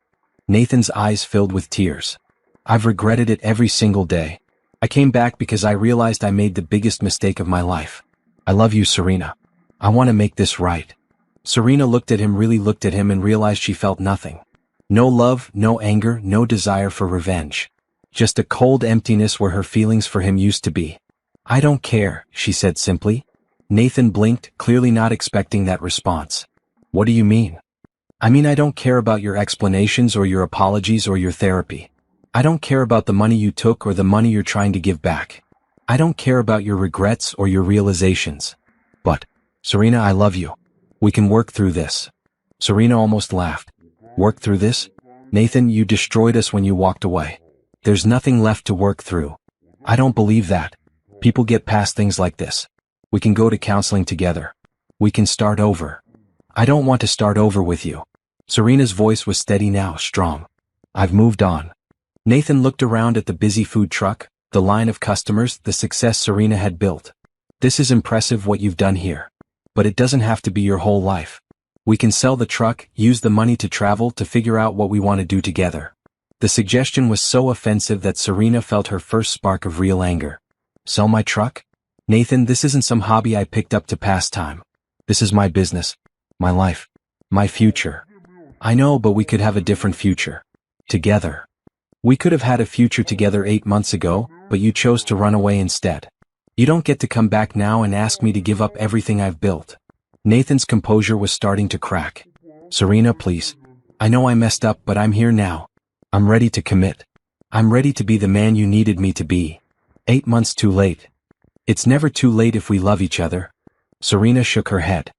Nathan's eyes filled with tears. "I've regretted it every single day. I came back because I realized I made the biggest mistake of my life. I love you, Serena. I want to make this right." Serena looked at him and realized she felt nothing. No love, no anger, no desire for revenge. Just a cold emptiness where her feelings for him used to be. I don't care, she said simply. Nathan blinked, clearly not expecting that response. What do you mean? I mean, I don't care about your explanations or your apologies or your therapy. I don't care about the money you took or the money you're trying to give back. I don't care about your regrets or your realizations. But, Serena, I love you. We can work through this. Serena almost laughed. Work through this? Nathan, you destroyed us when you walked away. There's nothing left to work through. I don't believe that. People get past things like this. We can go to counseling together. We can start over. I don't want to start over with you. Serena's voice was steady now, strong. I've moved on. Nathan looked around at the busy food truck, the line of customers, the success Serena had built. This is impressive what you've done here. But it doesn't have to be your whole life. We can sell the truck, use the money to travel, to figure out what we want to do together. The suggestion was so offensive that Serena felt her first spark of real anger. Sell my truck? Nathan, this isn't some hobby I picked up to pass time. This is my business. My life. My future. I know, but we could have a different future. Together. We could have had a future together 8 months ago, but you chose to run away instead. You don't get to come back now and ask me to give up everything I've built. Nathan's composure was starting to crack. Serena, please. I know I messed up, but I'm here now. I'm ready to commit. I'm ready to be the man you needed me to be. 8 months too late. It's never too late if we love each other. Serena shook her head.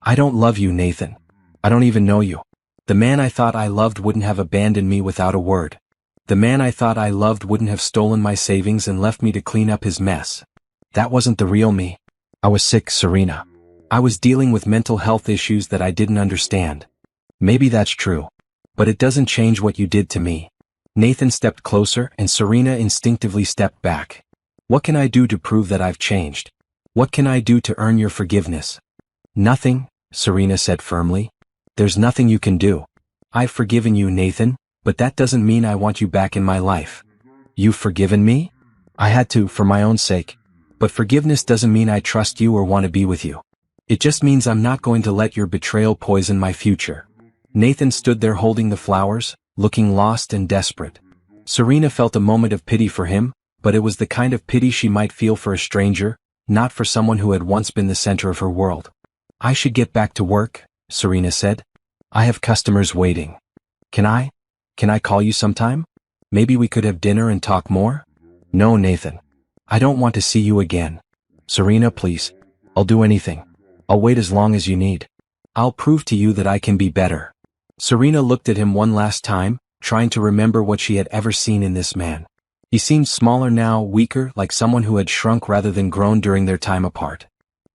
I don't love you, Nathan. I don't even know you. The man I thought I loved wouldn't have abandoned me without a word. The man I thought I loved wouldn't have stolen my savings and left me to clean up his mess. That wasn't the real me. I was sick, Serena. I was dealing with mental health issues that I didn't understand. Maybe that's true. But it doesn't change what you did to me. Nathan stepped closer and Serena instinctively stepped back. What can I do to prove that I've changed? What can I do to earn your forgiveness? Nothing, Serena said firmly. There's nothing you can do. I've forgiven you, Nathan, but that doesn't mean I want you back in my life. You've forgiven me? I had to, for my own sake. But forgiveness doesn't mean I trust you or want to be with you. It just means I'm not going to let your betrayal poison my future. Nathan stood there holding the flowers, looking lost and desperate. Serena felt a moment of pity for him, but it was the kind of pity she might feel for a stranger, not for someone who had once been the center of her world. I should get back to work, Serena said. I have customers waiting. Can I call you sometime? Maybe we could have dinner and talk more? No, Nathan. I don't want to see you again. Serena, please. I'll do anything. I'll wait as long as you need. I'll prove to you that I can be better. Serena looked at him one last time, trying to remember what she had ever seen in this man. He seemed smaller now, weaker, like someone who had shrunk rather than grown during their time apart.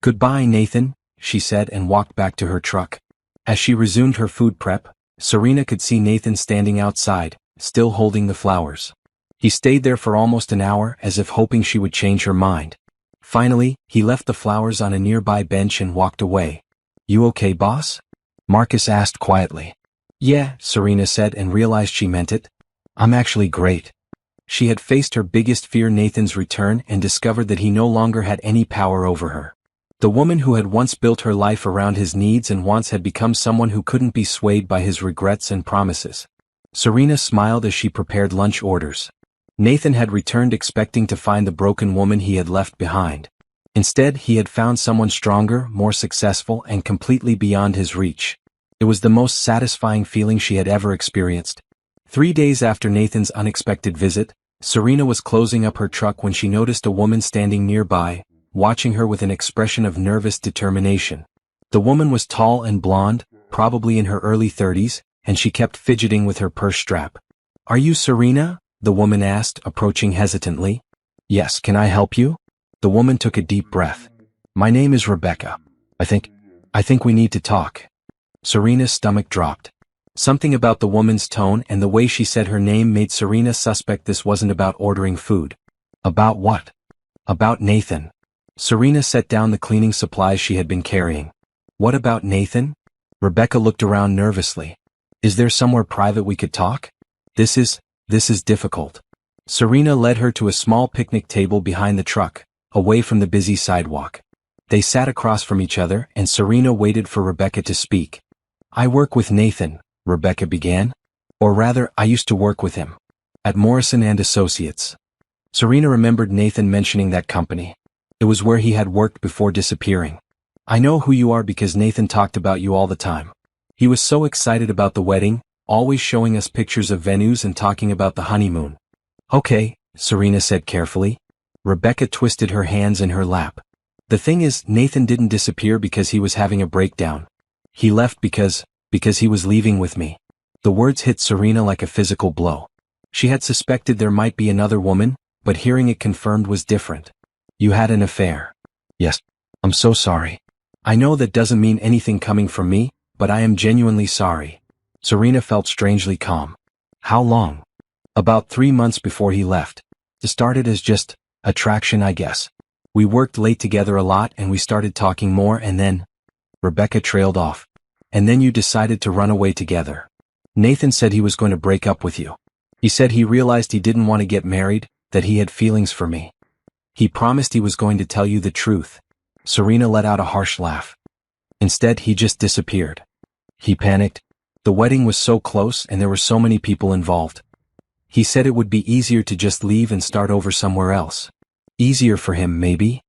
Goodbye, Nathan, she said and walked back to her truck. As she resumed her food prep, Serena could see Nathan standing outside, still holding the flowers. He stayed there for almost an hour as if hoping she would change her mind. Finally, he left the flowers on a nearby bench and walked away. You okay, boss? Marcus asked quietly. Yeah, Serena said and realized she meant it. I'm actually great. She had faced her biggest fear, Nathan's return, and discovered that he no longer had any power over her. The woman who had once built her life around his needs and wants had become someone who couldn't be swayed by his regrets and promises. Serena smiled as she prepared lunch orders. Nathan had returned expecting to find the broken woman he had left behind. Instead, he had found someone stronger, more successful, and completely beyond his reach. It was the most satisfying feeling she had ever experienced. 3 days after Nathan's unexpected visit, Serena was closing up her truck when she noticed a woman standing nearby, watching her with an expression of nervous determination. The woman was tall and blonde, probably in her early 30s, and she kept fidgeting with her purse strap. Are you Serena? The woman asked, approaching hesitantly. Yes, can I help you? The woman took a deep breath. My name is Rebecca. I think we need to talk. Serena's stomach dropped. Something about the woman's tone and the way she said her name made Serena suspect this wasn't about ordering food. About what? About Nathan. Serena set down the cleaning supplies she had been carrying. What about Nathan? Rebecca looked around nervously. Is there somewhere private we could talk? This is difficult. Serena led her to a small picnic table behind the truck, away from the busy sidewalk. They sat across from each other and Serena waited for Rebecca to speak. I work with Nathan, Rebecca began. Or rather, I used to work with him. At Morrison and Associates. Serena remembered Nathan mentioning that company. It was where he had worked before disappearing. I know who you are because Nathan talked about you all the time. He was so excited about the wedding, always showing us pictures of venues and talking about the honeymoon. Okay, Serena said carefully. Rebecca twisted her hands in her lap. The thing is, Nathan didn't disappear because he was having a breakdown. He left because he was leaving with me. The words hit Serena like a physical blow. She had suspected there might be another woman, but hearing it confirmed was different. You had an affair. Yes. I'm so sorry. I know that doesn't mean anything coming from me, but I am genuinely sorry. Serena felt strangely calm. How long? About 3 months before he left. It started as just attraction, I guess. We worked late together a lot and we started talking more and then... Rebecca trailed off. And then you decided to run away together. Nathan said he was going to break up with you. He said he realized he didn't want to get married, that he had feelings for me. He promised he was going to tell you the truth. Serena let out a harsh laugh. Instead, he just disappeared. He panicked. The wedding was so close and there were so many people involved. He said it would be easier to just leave and start over somewhere else. Easier for him, maybe?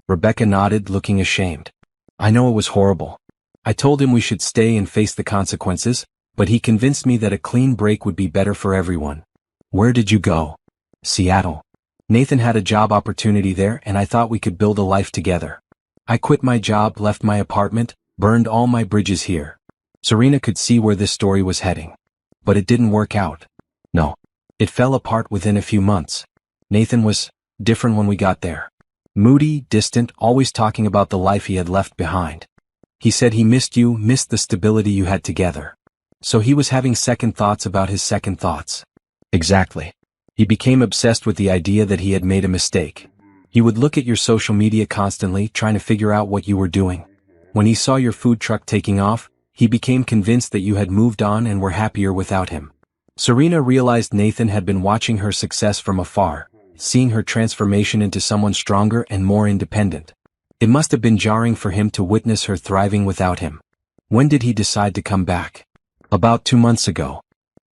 Rebecca nodded, looking ashamed. I know it was horrible. I told him we should stay and face the consequences, but he convinced me that a clean break would be better for everyone. Where did you go? Seattle. Nathan had a job opportunity there and I thought we could build a life together. I quit my job, left my apartment, burned all my bridges here. Serena could see where this story was heading. But it didn't work out. No. It fell apart within a few months. Nathan was different when we got there. Moody, distant, always talking about the life he had left behind. He said he missed you, missed the stability you had together. So he was having second thoughts about his second thoughts. Exactly. He became obsessed with the idea that he had made a mistake. He would look at your social media constantly, trying to figure out what you were doing. When he saw your food truck taking off, he became convinced that you had moved on and were happier without him. Serena realized Nathan had been watching her success from afar, seeing her transformation into someone stronger and more independent. It must have been jarring for him to witness her thriving without him. When did he decide to come back? About 2 months ago.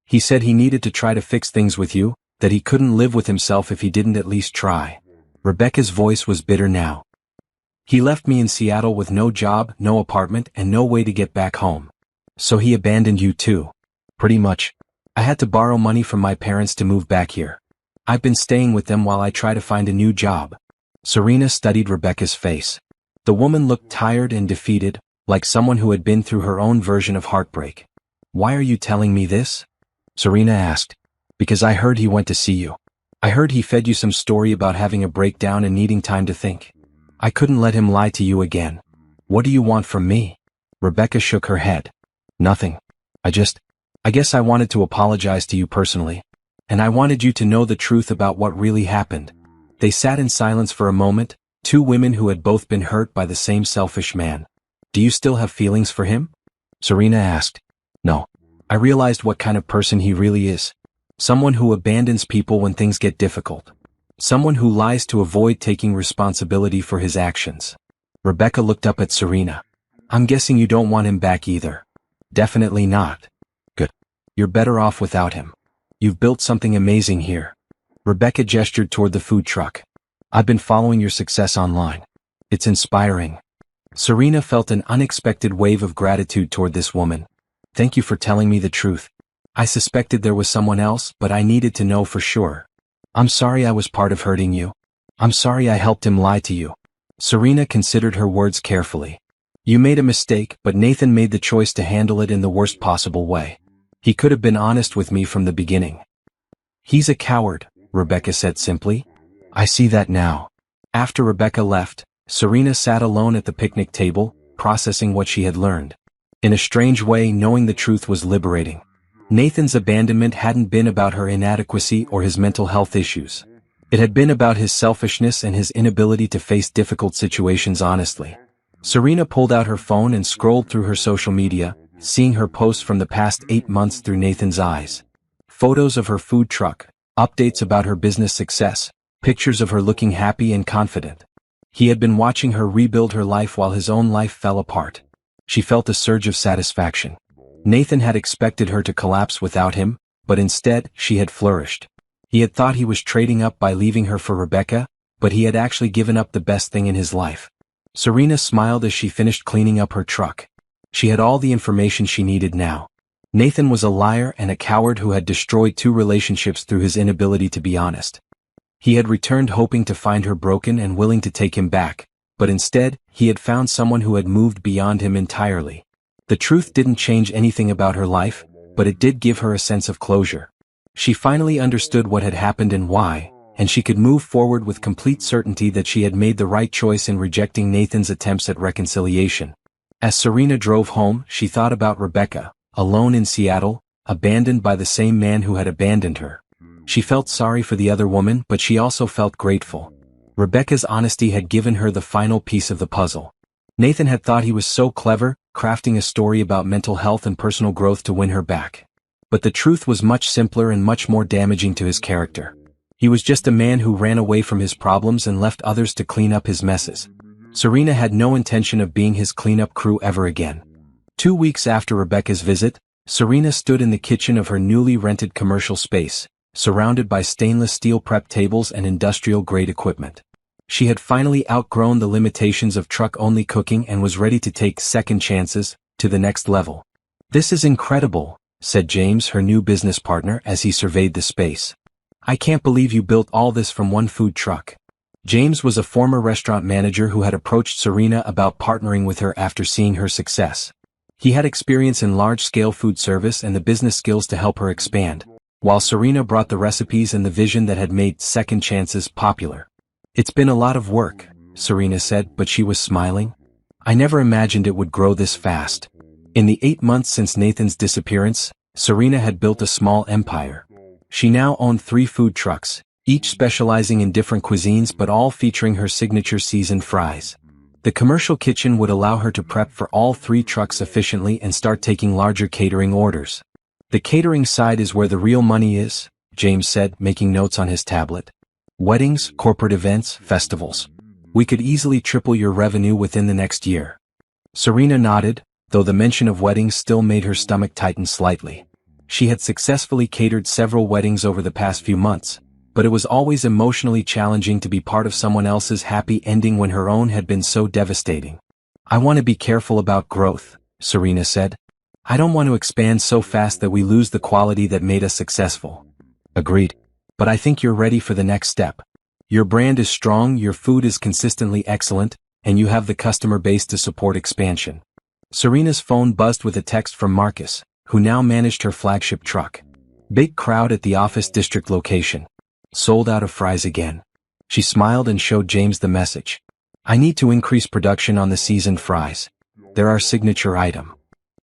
He said he needed to try to fix things with you, that he couldn't live with himself if he didn't at least try. Rebecca's voice was bitter now. He left me in Seattle with no job, no apartment, and no way to get back home. So he abandoned you too. Pretty much. I had to borrow money from my parents to move back here. I've been staying with them while I try to find a new job. Serena studied Rebecca's face. The woman looked tired and defeated, like someone who had been through her own version of heartbreak. Why are you telling me this? Serena asked. Because I heard he went to see you. I heard he fed you some story about having a breakdown and needing time to think. I couldn't let him lie to you again. What do you want from me? Rebecca shook her head. Nothing. I guess I wanted to apologize to you personally. And I wanted you to know the truth about what really happened. They sat in silence for a moment, two women who had both been hurt by the same selfish man. Do you still have feelings for him? Serena asked. No. I realized what kind of person he really is. Someone who abandons people when things get difficult. Someone who lies to avoid taking responsibility for his actions. Rebecca looked up at Serena. I'm guessing you don't want him back either. Definitely not. Good. You're better off without him. You've built something amazing here. Rebecca gestured toward the food truck. I've been following your success online. It's inspiring. Serena felt an unexpected wave of gratitude toward this woman. Thank you for telling me the truth. I suspected there was someone else, but I needed to know for sure. I'm sorry I was part of hurting you. I'm sorry I helped him lie to you. Serena considered her words carefully. You made a mistake, but Nathan made the choice to handle it in the worst possible way. He could have been honest with me from the beginning. He's a coward, Rebecca said simply. I see that now. After Rebecca left, Serena sat alone at the picnic table, processing what she had learned. In a strange way, knowing the truth was liberating. Nathan's abandonment hadn't been about her inadequacy or his mental health issues. It had been about his selfishness and his inability to face difficult situations honestly. Serena pulled out her phone and scrolled through her social media, seeing her posts from the past 8 months through Nathan's eyes. Photos of her food truck, updates about her business success, pictures of her looking happy and confident. He had been watching her rebuild her life while his own life fell apart. She felt a surge of satisfaction. Nathan had expected her to collapse without him, but instead, she had flourished. He had thought he was trading up by leaving her for Rebecca, but he had actually given up the best thing in his life. Serena smiled as she finished cleaning up her truck. She had all the information she needed now. Nathan was a liar and a coward who had destroyed 2 relationships through his inability to be honest. He had returned hoping to find her broken and willing to take him back, but instead, he had found someone who had moved beyond him entirely. The truth didn't change anything about her life, but it did give her a sense of closure. She finally understood what had happened and why, and she could move forward with complete certainty that she had made the right choice in rejecting Nathan's attempts at reconciliation. As Serena drove home, she thought about Rebecca, alone in Seattle, abandoned by the same man who had abandoned her. She felt sorry for the other woman, but she also felt grateful. Rebecca's honesty had given her the final piece of the puzzle. Nathan had thought he was so clever, crafting a story about mental health and personal growth to win her back. But the truth was much simpler and much more damaging to his character. He was just a man who ran away from his problems and left others to clean up his messes. Serena had no intention of being his cleanup crew ever again. 2 weeks after Rebecca's visit, Serena stood in the kitchen of her newly rented commercial space, surrounded by stainless steel prep tables and industrial-grade equipment. She had finally outgrown the limitations of truck-only cooking and was ready to take second chances, to the next level. "This is incredible," said James, her new business partner, as he surveyed the space. "I can't believe you built all this from one food truck." James was a former restaurant manager who had approached Serena about partnering with her after seeing her success. He had experience in large-scale food service and the business skills to help her expand, while Serena brought the recipes and the vision that had made Second Chances popular. "It's been a lot of work," Serena said, but she was smiling. "I never imagined it would grow this fast." In the 8 months since Nathan's disappearance, Serena had built a small empire. She now owned 3 food trucks, each specializing in different cuisines but all featuring her signature seasoned fries. The commercial kitchen would allow her to prep for all 3 trucks efficiently and start taking larger catering orders. "The catering side is where the real money is," James said, making notes on his tablet. "Weddings, corporate events, festivals. We could easily triple your revenue within the next year." Serena nodded, though the mention of weddings still made her stomach tighten slightly. She had successfully catered several weddings over the past few months, but it was always emotionally challenging to be part of someone else's happy ending when her own had been so devastating. "I want to be careful about growth," Serena said. "I don't want to expand so fast that we lose the quality that made us successful." "Agreed. But I think you're ready for the next step. Your brand is strong, your food is consistently excellent, and you have the customer base to support expansion." Serena's phone buzzed with a text from Marcus, who now managed her flagship truck. "Big crowd at the office district location. Sold out of fries again." She smiled and showed James the message. "I need to increase production on the seasoned fries. They're our signature item."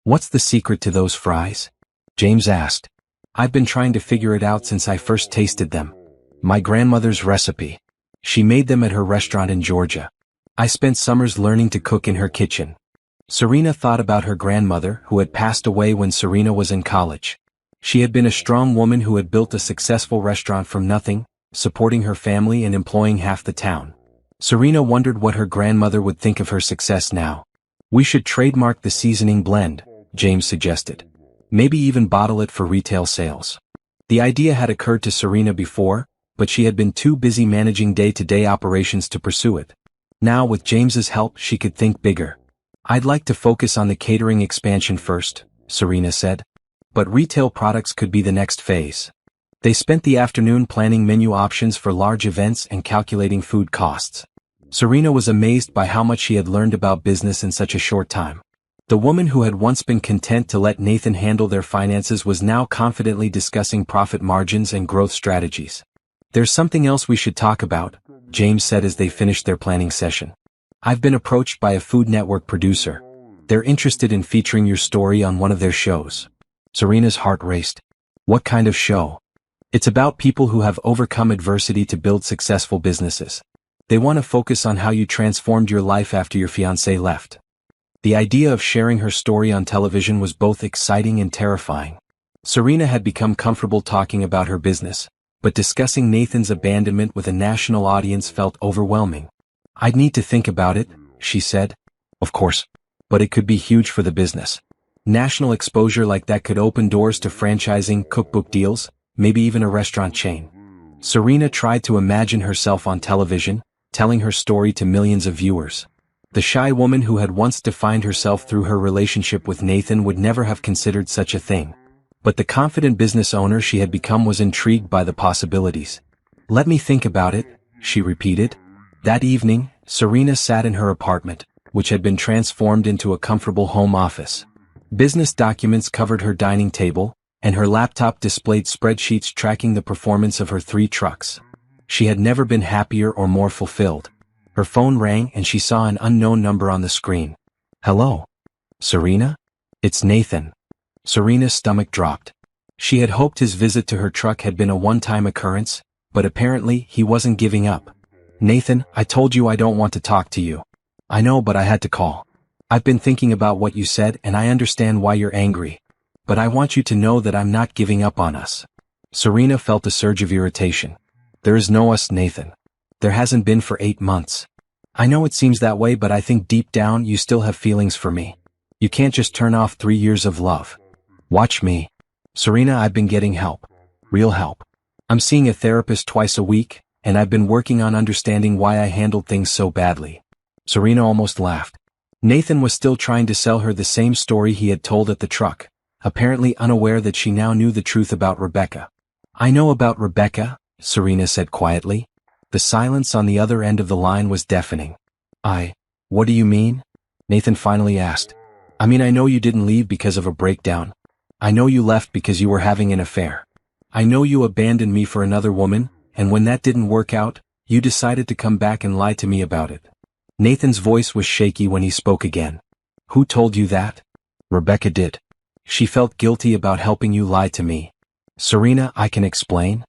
"What's the secret to those fries?" James asked. "I've been trying to figure it out since I first tasted them. My grandmother's recipe. She made them at her restaurant in Georgia. I spent summers learning to cook in her kitchen." Serena thought about her grandmother, who had passed away when Serena was in college. She had been a strong woman who had built a successful restaurant from nothing, supporting her family and employing half the town. Serena wondered what her grandmother would think of her success now. "We should trademark the seasoning blend," James suggested. "Maybe even bottle it for retail sales." The idea had occurred to Serena before, but she had been too busy managing day-to-day operations to pursue it. Now with James's help she could think bigger. "I'd like to focus on the catering expansion first," Serena said. "But retail products could be the next phase." They spent the afternoon planning menu options for large events and calculating food costs. Serena was amazed by how much she had learned about business in such a short time. The woman who had once been content to let Nathan handle their finances was now confidently discussing profit margins and growth strategies. "There's something else we should talk about," James said as they finished their planning session. "I've been approached by a Food Network producer. They're interested in featuring your story on one of their shows." Serena's heart raced. "What kind of show?" "It's about people who have overcome adversity to build successful businesses. They want to focus on how you transformed your life after your fiancé left." The idea of sharing her story on television was both exciting and terrifying. Serena had become comfortable talking about her business, but discussing Nathan's abandonment with a national audience felt overwhelming. "I'd need to think about it," she said. "Of course. But it could be huge for the business. National exposure like that could open doors to franchising, cookbook deals, maybe even a restaurant chain." Serena tried to imagine herself on television, telling her story to millions of viewers. The shy woman who had once defined herself through her relationship with Nathan would never have considered such a thing. But the confident business owner she had become was intrigued by the possibilities. "Let me think about it," she repeated. That evening, Serena sat in her apartment, which had been transformed into a comfortable home office. Business documents covered her dining table, and her laptop displayed spreadsheets tracking the performance of her 3 trucks. She had never been happier or more fulfilled. Her phone rang and she saw an unknown number on the screen. "Hello? Serena? It's Nathan." Serena's stomach dropped. She had hoped his visit to her truck had been a one-time occurrence, but apparently he wasn't giving up. "Nathan, I told you I don't want to talk to you." "I know, but I had to call. I've been thinking about what you said and I understand why you're angry. But I want you to know that I'm not giving up on us." Serena felt a surge of irritation. "There is no us, Nathan. There hasn't been for 8 months. I know it seems that way, but I think deep down you still have feelings for me. You can't just turn off 3 years of love. Watch me. Serena, I've been getting help. Real help. I'm seeing a therapist twice a week, and I've been working on understanding why I handled things so badly." Serena almost laughed. Nathan was still trying to sell her the same story he had told at the truck, apparently unaware that she now knew the truth about Rebecca. "I know about Rebecca," Serena said quietly. The silence on the other end of the line was deafening. What do you mean?" Nathan finally asked. "I mean, I know you didn't leave because of a breakdown. I know you left because you were having an affair. I know you abandoned me for another woman, and when that didn't work out, you decided to come back and lie to me about it." Nathan's voice was shaky when he spoke again. "Who told you that?" "Rebecca did. She felt guilty about helping you lie to me." "Serena, I can explain."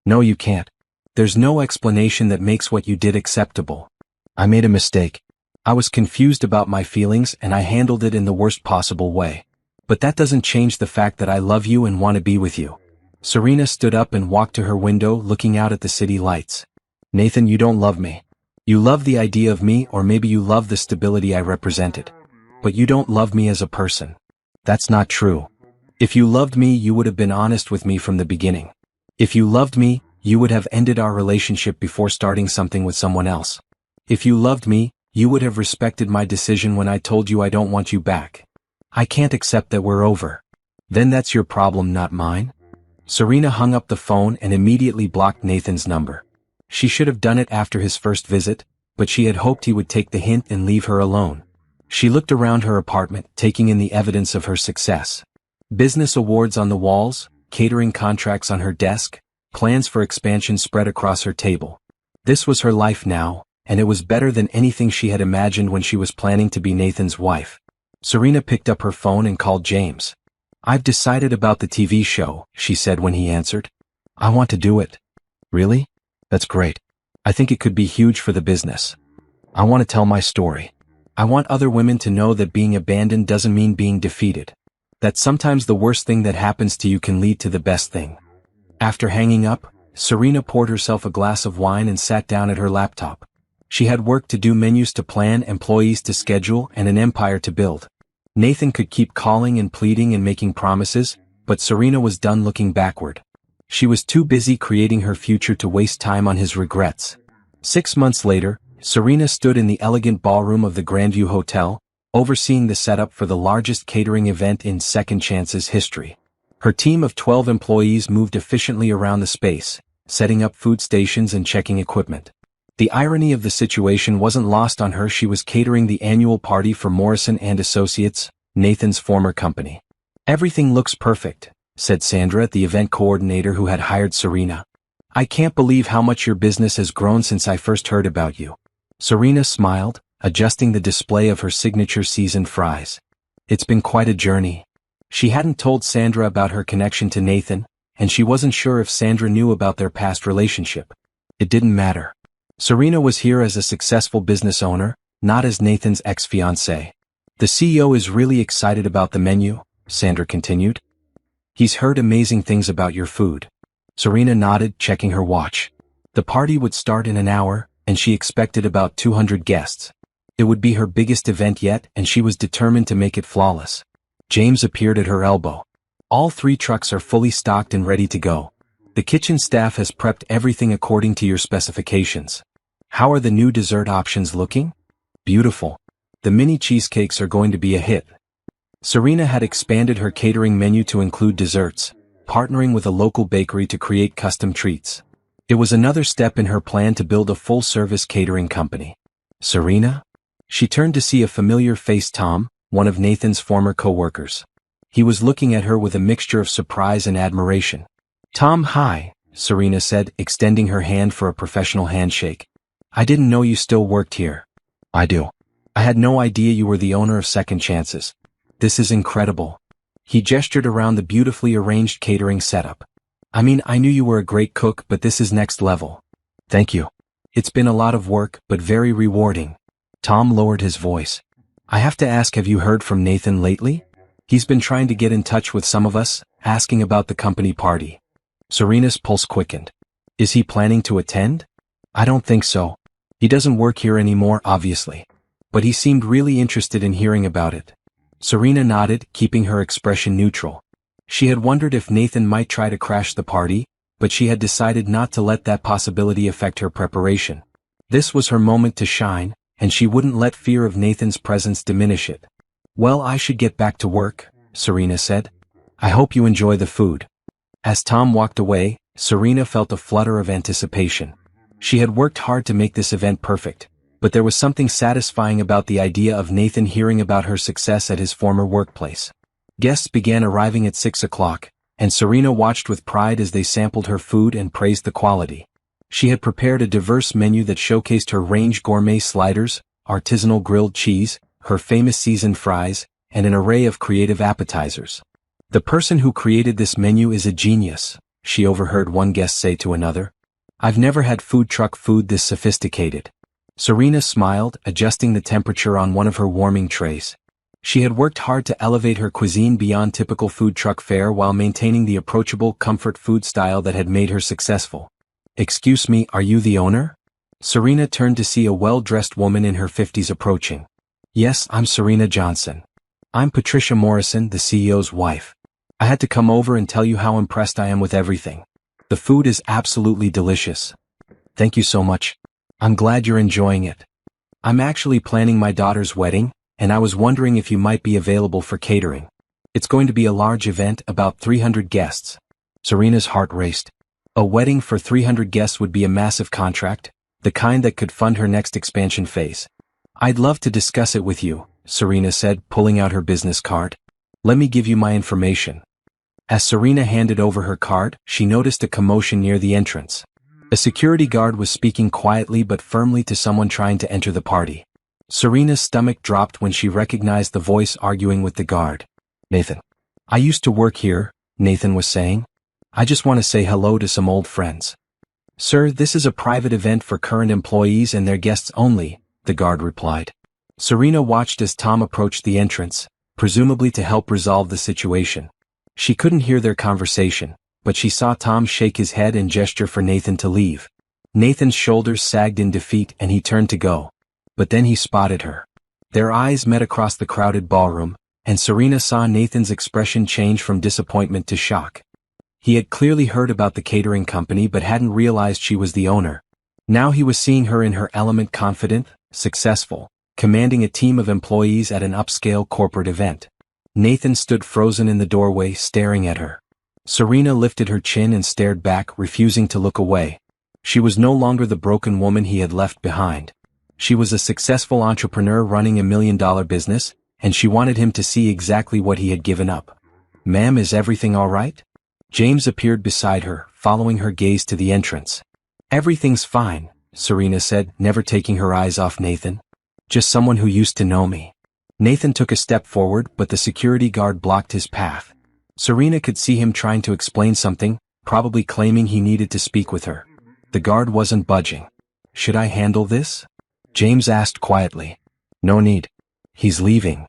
"No, you can't. There's no explanation that makes what you did acceptable. I made a mistake. I was confused about my feelings and I handled it in the worst possible way. But that doesn't change the fact that I love you and want to be with you." Serena stood up and walked to her window, looking out at the city lights. "Nathan, you don't love me. You love the idea of me, or maybe you love the stability I represented. But you don't love me as a person. That's not true. If you loved me, you would have been honest with me from the beginning. If you loved me, you would have ended our relationship before starting something with someone else. If you loved me, you would have respected my decision when I told you I don't want you back. I can't accept that we're over. Then that's your problem, not mine." Serena hung up the phone and immediately blocked Nathan's number. She should have done it after his first visit, but she had hoped he would take the hint and leave her alone. She looked around her apartment, taking in the evidence of her success. Business awards on the walls, catering contracts on her desk, plans for expansion spread across her table. This was her life now, and it was better than anything she had imagined when she was planning to be Nathan's wife. Serena picked up her phone and called James. "I've decided about the TV show," she said when he answered. "I want to do it." "Really? That's great. I think it could be huge for the business. I want to tell my story. I want other women to know that being abandoned doesn't mean being defeated. That sometimes the worst thing that happens to you can lead to the best thing." After hanging up, Serena poured herself a glass of wine and sat down at her laptop. She had work to do, menus to plan, employees to schedule, and an empire to build. Nathan could keep calling and pleading and making promises, but Serena was done looking backward. She was too busy creating her future to waste time on his regrets. 6 months later, Serena stood in the elegant ballroom of the Grandview Hotel, overseeing the setup for the largest catering event in Second Chance's history. Her team of 12 employees moved efficiently around the space, setting up food stations and checking equipment. The irony of the situation wasn't lost on her. She was catering the annual party for Morrison and Associates, Nathan's former company. "Everything looks perfect," said Sandra, the event coordinator who had hired Serena. "I can't believe how much your business has grown since I first heard about you." Serena smiled, adjusting the display of her signature seasoned fries. "It's been quite a journey." She hadn't told Sandra about her connection to Nathan, and she wasn't sure if Sandra knew about their past relationship. It didn't matter. Serena was here as a successful business owner, not as Nathan's ex-fiancée. "The CEO is really excited about the menu," Sandra continued. "He's heard amazing things about your food." Serena nodded, checking her watch. The party would start in an hour, and she expected about 200 guests. It would be her biggest event yet, and she was determined to make it flawless. James appeared at her elbow. "All 3 trucks are fully stocked and ready to go. The kitchen staff has prepped everything according to your specifications. How are the new dessert options looking? Beautiful. The mini cheesecakes are going to be a hit. Serena had expanded her catering menu to include desserts, partnering with a local bakery to create custom treats. It was another step in her plan to build a full-service catering company. Serena? She turned to see a familiar face, Tom, one of Nathan's former co-workers. He was looking at her with a mixture of surprise and admiration. Tom, hi, Serena said, extending her hand for a professional handshake. I didn't know you still worked here. I do. I had no idea you were the owner of Second Chances. This is incredible. He gestured around the beautifully arranged catering setup. I mean, I knew you were a great cook, but this is next level. Thank you. It's been a lot of work, but very rewarding. Tom lowered his voice. I have to ask, have you heard from Nathan lately? He's been trying to get in touch with some of us, asking about the company party. Serena's pulse quickened. Is he planning to attend? I don't think so. He doesn't work here anymore, obviously. But he seemed really interested in hearing about it. Serena nodded, keeping her expression neutral. She had wondered if Nathan might try to crash the party, but she had decided not to let that possibility affect her preparation. This was her moment to shine, and she wouldn't let fear of Nathan's presence diminish it. Well, I should get back to work, Serena said. I hope you enjoy the food. As Tom walked away, Serena felt a flutter of anticipation. She had worked hard to make this event perfect, but there was something satisfying about the idea of Nathan hearing about her success at his former workplace. Guests began arriving at 6 o'clock, and Serena watched with pride as they sampled her food and praised the quality. She had prepared a diverse menu that showcased her range gourmet sliders, artisanal grilled cheese, her famous seasoned fries, and an array of creative appetizers. The person who created this menu is a genius, she overheard one guest say to another. I've never had food truck food this sophisticated. Serena smiled, adjusting the temperature on one of her warming trays. She had worked hard to elevate her cuisine beyond typical food truck fare while maintaining the approachable comfort food style that had made her successful. Excuse me, are you the owner? Serena turned to see a well-dressed woman in her 50s approaching. Yes, I'm Serena Johnson. I'm Patricia Morrison, the CEO's wife. I had to come over and tell you how impressed I am with everything. The food is absolutely delicious. Thank you so much. I'm glad you're enjoying it. I'm actually planning my daughter's wedding, and I was wondering if you might be available for catering. It's going to be a large event, about 300 guests. Serena's heart raced. A wedding for 300 guests would be a massive contract, the kind that could fund her next expansion phase. I'd love to discuss it with you, Serena said, pulling out her business card. Let me give you my information. As Serena handed over her card, she noticed a commotion near the entrance. A security guard was speaking quietly but firmly to someone trying to enter the party. Serena's stomach dropped when she recognized the voice arguing with the guard. Nathan. I used to work here, Nathan was saying. I just want to say hello to some old friends. Sir, this is a private event for current employees and their guests only, the guard replied. Serena watched as Tom approached the entrance, presumably to help resolve the situation. She couldn't hear their conversation, but she saw Tom shake his head and gesture for Nathan to leave. Nathan's shoulders sagged in defeat and he turned to go. But then he spotted her. Their eyes met across the crowded ballroom, and Serena saw Nathan's expression change from disappointment to shock. He had clearly heard about the catering company but hadn't realized she was the owner. Now he was seeing her in her element, confident, successful, commanding a team of employees at an upscale corporate event. Nathan stood frozen in the doorway, staring at her. Serena lifted her chin and stared back, refusing to look away. She was no longer the broken woman he had left behind. She was a successful entrepreneur running $1 million business, and she wanted him to see exactly what he had given up. Ma'am, is everything all right? James appeared beside her, following her gaze to the entrance. Everything's fine, Serena said, never taking her eyes off Nathan. Just someone who used to know me. Nathan took a step forward, but the security guard blocked his path. Serena could see him trying to explain something, probably claiming he needed to speak with her. The guard wasn't budging. Should I handle this? James asked quietly. No need. He's leaving.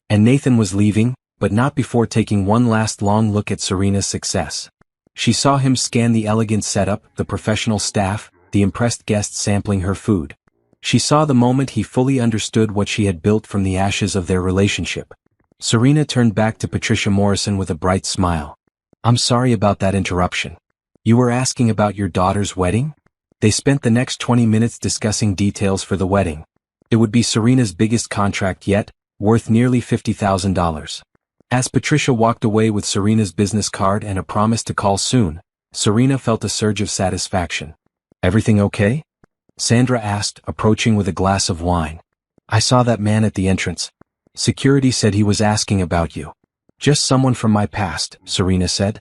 And Nathan was leaving, but not before taking one last long look at Serena's success. She saw him scan the elegant setup, the professional staff, the impressed guests sampling her food. She saw the moment he fully understood what she had built from the ashes of their relationship. Serena turned back to Patricia Morrison with a bright smile. I'm sorry about that interruption. You were asking about your daughter's wedding? They spent the next 20 minutes discussing details for the wedding. It would be Serena's biggest contract yet, worth nearly $50,000. As Patricia walked away with Serena's business card and a promise to call soon, Serena felt a surge of satisfaction. "Everything okay?" Sandra asked, approaching with a glass of wine. "I saw that man at the entrance. Security said he was asking about you." "Just someone from my past," Serena said.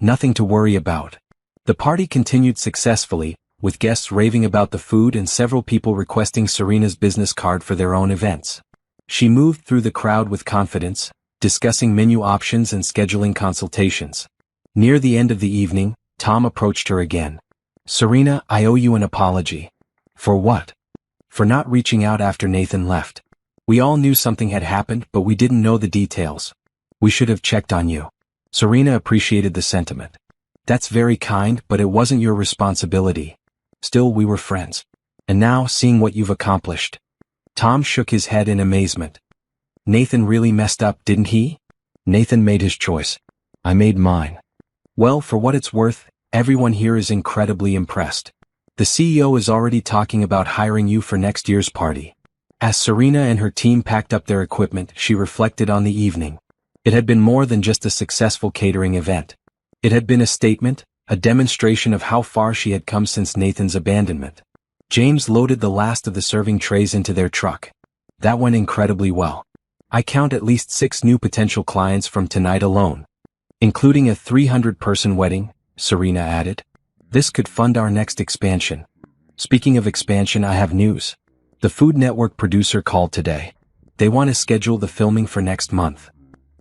"Nothing to worry about." The party continued successfully, with guests raving about the food and several people requesting Serena's business card for their own events. She moved through the crowd with confidence, discussing menu options and scheduling consultations. Near the end of the evening, Tom approached her again. "Serena, I owe you an apology." "For what?" "For not reaching out after Nathan left. We all knew something had happened, but we didn't know the details. We should have checked on you." Serena appreciated the sentiment. "That's very kind, but it wasn't your responsibility. Still, we were friends. And now, seeing what you've accomplished." Tom shook his head in amazement. "Nathan really messed up, didn't he?" "Nathan made his choice. I made mine." "Well, for what it's worth, everyone here is incredibly impressed. The CEO is already talking about hiring you for next year's party." As Serena and her team packed up their equipment, she reflected on the evening. It had been more than just a successful catering event. It had been a statement, a demonstration of how far she had come since Nathan's abandonment. James loaded the last of the serving trays into their truck. "That went incredibly well. I count at least 6 new potential clients from tonight alone. Including a 300-person wedding," Serena added. "This could fund our next expansion." "Speaking of expansion, I have news. The Food Network producer called today. They want to schedule the filming for next month."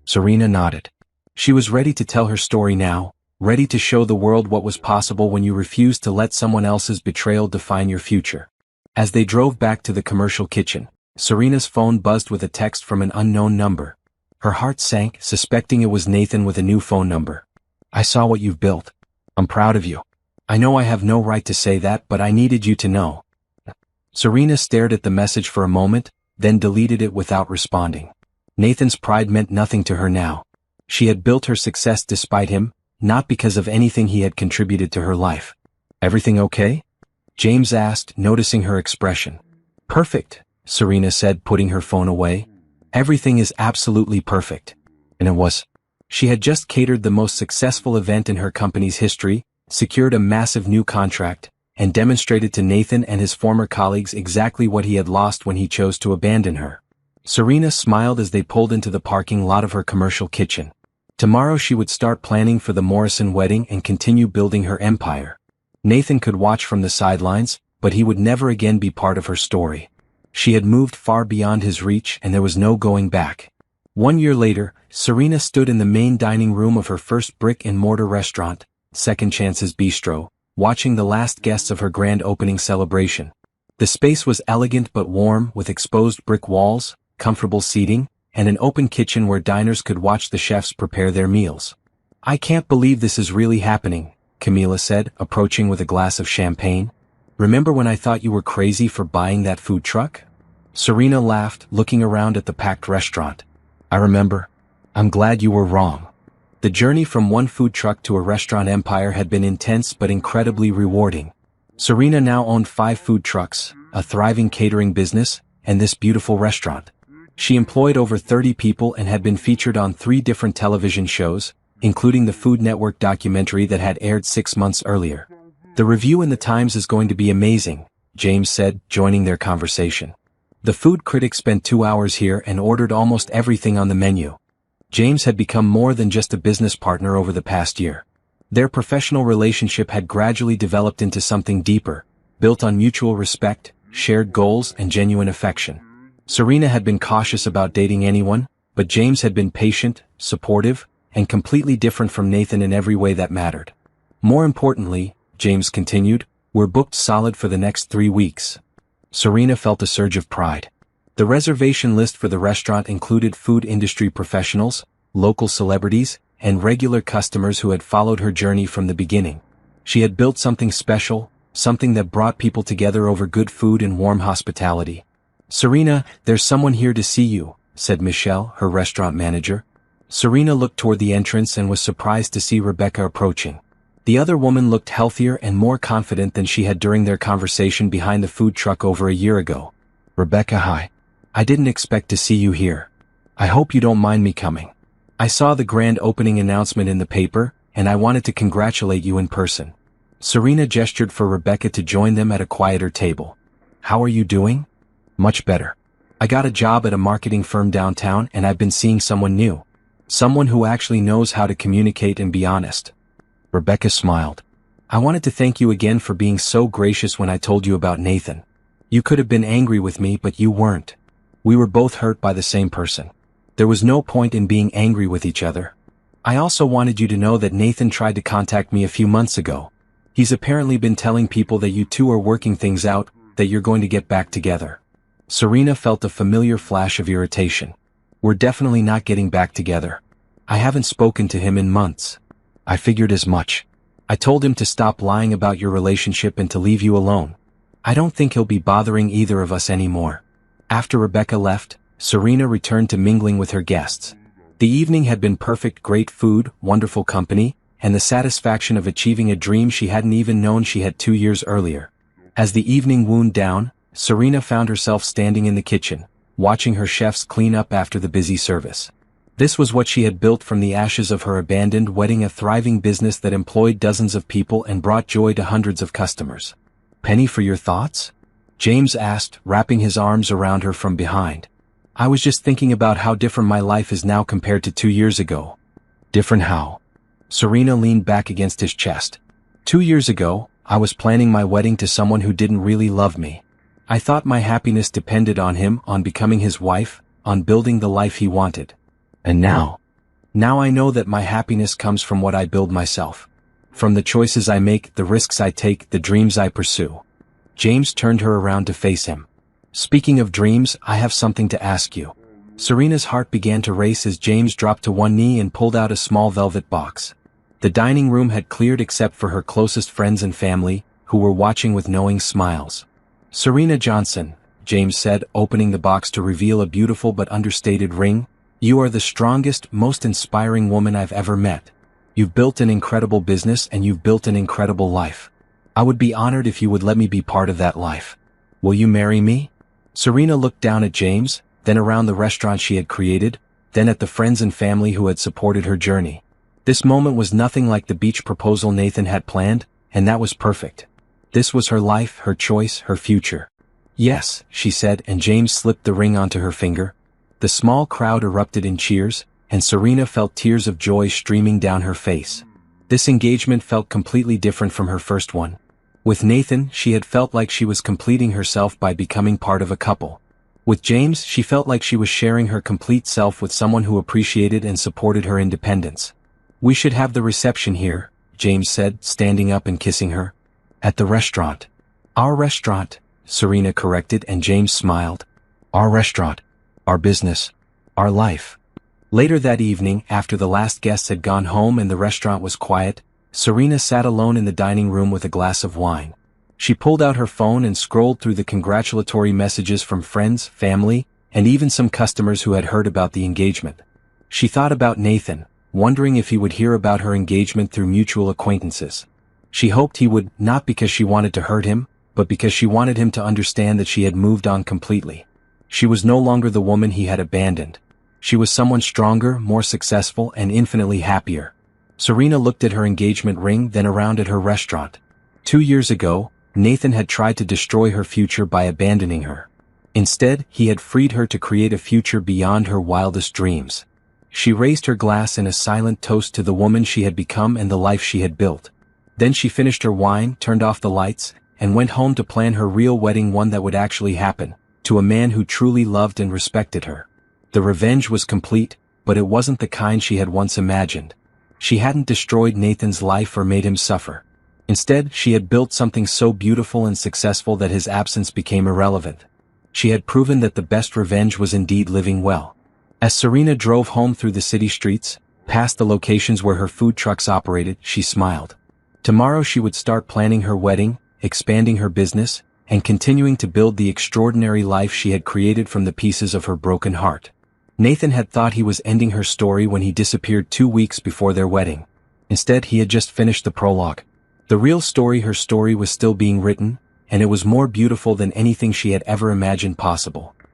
Serena nodded. She was ready to tell her story now, ready to show the world what was possible when you refused to let someone else's betrayal define your future. As they drove back to the commercial kitchen, Serena's phone buzzed with a text from an unknown number. Her heart sank, suspecting it was Nathan with a new phone number. "I saw what you've built. I'm proud of you. I know I have no right to say that, but I needed you to know." Serena stared at the message for a moment, then deleted it without responding. Nathan's pride meant nothing to her now. She had built her success despite him, not because of anything he had contributed to her life. "Everything okay?" James asked, noticing her expression. "Perfect," Serena said, putting her phone away. "Everything is absolutely perfect." And it was. She had just catered the most successful event in her company's history, secured a massive new contract, and demonstrated to Nathan and his former colleagues exactly what he had lost when he chose to abandon her. Serena smiled as they pulled into the parking lot of her commercial kitchen. Tomorrow she would start planning for the Morrison wedding and continue building her empire. Nathan could watch from the sidelines, but he would never again be part of her story. She had moved far beyond his reach and there was no going back. 1 year later, Serena stood in the main dining room of her first brick-and-mortar restaurant, Second Chance's Bistro, watching the last guests of her grand opening celebration. The space was elegant but warm, with exposed brick walls, comfortable seating, and an open kitchen where diners could watch the chefs prepare their meals. "I can't believe this is really happening," Camila said, approaching with a glass of champagne. "Remember when I thought you were crazy for buying that food truck?" Serena laughed, looking around at the packed restaurant. "I remember. I'm glad you were wrong." The journey from one food truck to a restaurant empire had been intense but incredibly rewarding. Serena now owned 5 food trucks, a thriving catering business, and this beautiful restaurant. She employed over 30 people and had been featured on 3 different television shows, including the Food Network documentary that had aired 6 months earlier. "The review in the Times is going to be amazing," James said, joining their conversation. The food critic spent 2 hours here and ordered almost everything on the menu. James had become more than just a business partner over the past year. Their professional relationship had gradually developed into something deeper, built on mutual respect, shared goals, and genuine affection. Serena had been cautious about dating anyone, but James had been patient, supportive, and completely different from Nathan in every way that mattered. "More importantly," James continued, "we're booked solid for the next 3 weeks." Serena felt a surge of pride. The reservation list for the restaurant included food industry professionals, local celebrities, and regular customers who had followed her journey from the beginning. She had built something special, something that brought people together over good food and warm hospitality. "Serena, there's someone here to see you," said Michelle, her restaurant manager. Serena looked toward the entrance and was surprised to see Rebecca approaching. The other woman looked healthier and more confident than she had during their conversation behind the food truck over a year ago. "Rebecca, hi. I didn't expect to see you here. I hope you don't mind me coming. I saw the grand opening announcement in the paper, and I wanted to congratulate you in person." Serena gestured for Rebecca to join them at a quieter table. "How are you doing?" "Much better. I got a job at a marketing firm downtown and I've been seeing someone new. Someone who actually knows how to communicate and be honest." Rebecca smiled. "I wanted to thank you again for being so gracious when I told you about Nathan. You could have been angry with me, but you weren't. We were both hurt by the same person. There was no point in being angry with each other. I also wanted you to know that Nathan tried to contact me a few months ago. He's apparently been telling people that you two are working things out, that you're going to get back together." Serena felt a familiar flash of irritation. "We're definitely not getting back together. I haven't spoken to him in months." "I figured as much. I told him to stop lying about your relationship and to leave you alone. I don't think he'll be bothering either of us anymore." After Rebecca left, Serena returned to mingling with her guests. The evening had been perfect, great food, wonderful company, and the satisfaction of achieving a dream she hadn't even known she had 2 years earlier. As the evening wound down, Serena found herself standing in the kitchen, watching her chefs clean up after the busy service. This was what she had built from the ashes of her abandoned wedding, a thriving business that employed dozens of people and brought joy to hundreds of customers. "Penny, for your thoughts?" James asked, wrapping his arms around her from behind. "I was just thinking about how different my life is now compared to 2 years ago." "Different how?" Serena leaned back against his chest. 2 years ago, I was planning my wedding to someone who didn't really love me. I thought my happiness depended on him, on becoming his wife, on building the life he wanted. And now? Now I know that my happiness comes from what I build myself. From the choices I make, the risks I take, the dreams I pursue." James turned her around to face him. "Speaking of dreams, I have something to ask you." Serena's heart began to race as James dropped to one knee and pulled out a small velvet box. The dining room had cleared except for her closest friends and family, who were watching with knowing smiles. "Serena Johnson," James said, opening the box to reveal a beautiful but understated ring, "you are the strongest, most inspiring woman I've ever met. You've built an incredible business and you've built an incredible life. I would be honored if you would let me be part of that life. Will you marry me?" Serena looked down at James, then around the restaurant she had created, then at the friends and family who had supported her journey. This moment was nothing like the beach proposal Nathan had planned, and that was perfect. This was her life, her choice, her future. "Yes," she said, and James slipped the ring onto her finger. The small crowd erupted in cheers, and Serena felt tears of joy streaming down her face. This engagement felt completely different from her first one. With Nathan, she had felt like she was completing herself by becoming part of a couple. With James, she felt like she was sharing her complete self with someone who appreciated and supported her independence. "We should have the reception here," James said, standing up and kissing her. "At the restaurant." "Our restaurant," Serena corrected, and James smiled. "Our restaurant. Our business. Our life." Later that evening, after the last guests had gone home and the restaurant was quiet, Serena sat alone in the dining room with a glass of wine. She pulled out her phone and scrolled through the congratulatory messages from friends, family, and even some customers who had heard about the engagement. She thought about Nathan, wondering if he would hear about her engagement through mutual acquaintances. She hoped he would, not because she wanted to hurt him, but because she wanted him to understand that she had moved on completely. She was no longer the woman he had abandoned. She was someone stronger, more successful, and infinitely happier. Serena looked at her engagement ring, then around at her restaurant. 2 years ago, Nathan had tried to destroy her future by abandoning her. Instead, he had freed her to create a future beyond her wildest dreams. She raised her glass in a silent toast to the woman she had become and the life she had built. Then she finished her wine, turned off the lights, and went home to plan her real wedding, one that would actually happen, to a man who truly loved and respected her. The revenge was complete, but it wasn't the kind she had once imagined. She hadn't destroyed Nathan's life or made him suffer. Instead, she had built something so beautiful and successful that his absence became irrelevant. She had proven that the best revenge was indeed living well. As Serena drove home through the city streets, past the locations where her food trucks operated, she smiled. Tomorrow she would start planning her wedding, expanding her business, and continuing to build the extraordinary life she had created from the pieces of her broken heart. Nathan had thought he was ending her story when he disappeared 2 weeks before their wedding. Instead, he had just finished the prologue. The real story, her story, was still being written, and it was more beautiful than anything she had ever imagined possible.